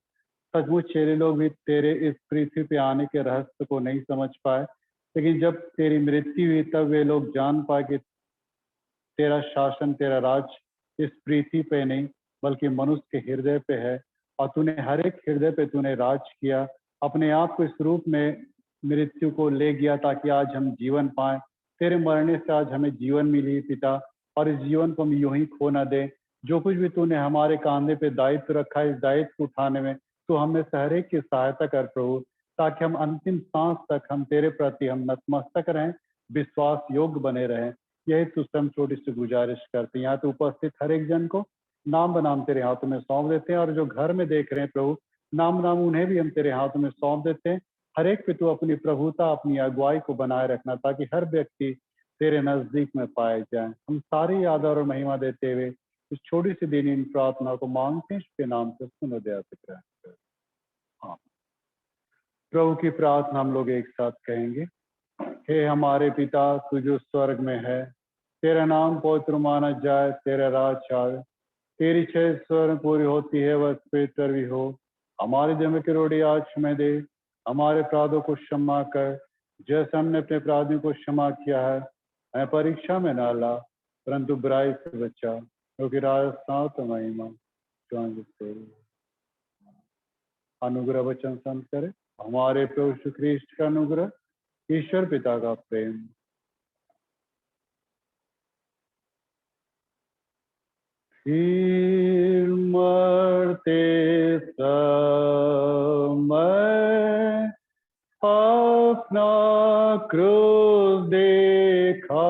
सचमुच चेले लोग भी तेरे इस पृथ्वी पे आने के रहस्य को नहीं समझ पाए, लेकिन जब तेरी मृत्यु हुई तब वे लोग जान पाए कि तेरा शासन, तेरा राज इस पृथ्वी पे नहीं बल्कि मनुष्य के हृदय पे है। और तूने हर एक हृदय पे तूने राज किया, अपने आप को इस रूप में मृत्यु को ले गया ताकि आज हम जीवन पाएं। तेरे मरने से आज हमें जीवन मिली पिता, और इस जीवन को हम यूं ही खो न दे। जो कुछ भी तूने हमारे कांधे पे दायित्व रखा है, इस दायित्व को उठाने में तो हमें हर एक की सहायता कर प्रभु, ताकि हम अंतिम सांस तक हम तेरे प्रति हम नतमस्तक रहें, विश्वास योग्य बने रहें। यही तुझसे हम छोटी सी गुजारिश करते हैं। यहाँ पे उपस्थित हर एक जन को नाम बनाम तेरे हाथों में सौंप देते हैं, और जो घर में देख रहे हैं प्रभु, नाम नाम उन्हें भी हम तेरे हाथों में सौंप देते हैं। हर एक पे तू अपनी प्रभुता, अपनी अगुवाई को बनाए रखना, ताकि हर व्यक्ति तेरे नजदीक में पाए जाए। हम सारी आदर और महिमा देते हुए इस छोटी सी दीनी प्रार्थना को मांगते हैं, इसके नाम से सुनो दया से। हाँ, प्रभु की प्रार्थना हम लोग एक साथ कहेंगे। हे हमारे पिता, तू जो स्वर्ग में है, तेरा नाम पवित्र माना जाए, तेरा राज आए, तेरी इच्छा स्वर्ग में पूरी होती है वह पृथ्वी पर भी हो। हमारे जन्म की रोटी आज हमें दे, हमारे अपराधों को क्षमा कर जैसे हमने अपने अपराधियों को क्षमा किया है। हमें परीक्षा में ना ला, परंतु बुराई से बचा, क्योंकि राज सात महिमा तेरी। अनुग्रह वचन संत करे। हमारे प्रभु यीशु ख्रीष्ट का अनुग्रह, ईश्वर पिता का प्रेम, फिर मरते समय अपना क्रूस देखा,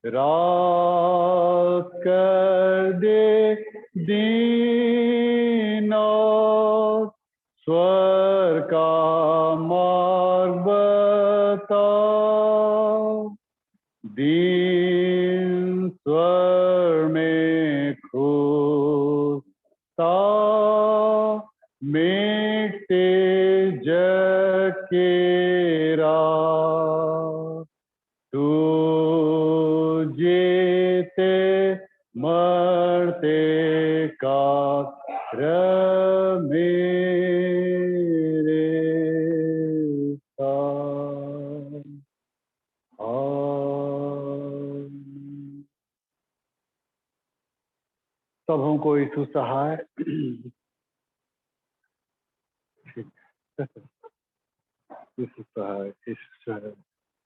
रात कर दे दिन और स्वर्ग का मार्ग बता, दिन स्वर में खुदा मिटते जग के राह, तू जीते मरते का मेरे साथ। सबों को यीशु सहाय। यीशु सहाय, यीशु सहाय।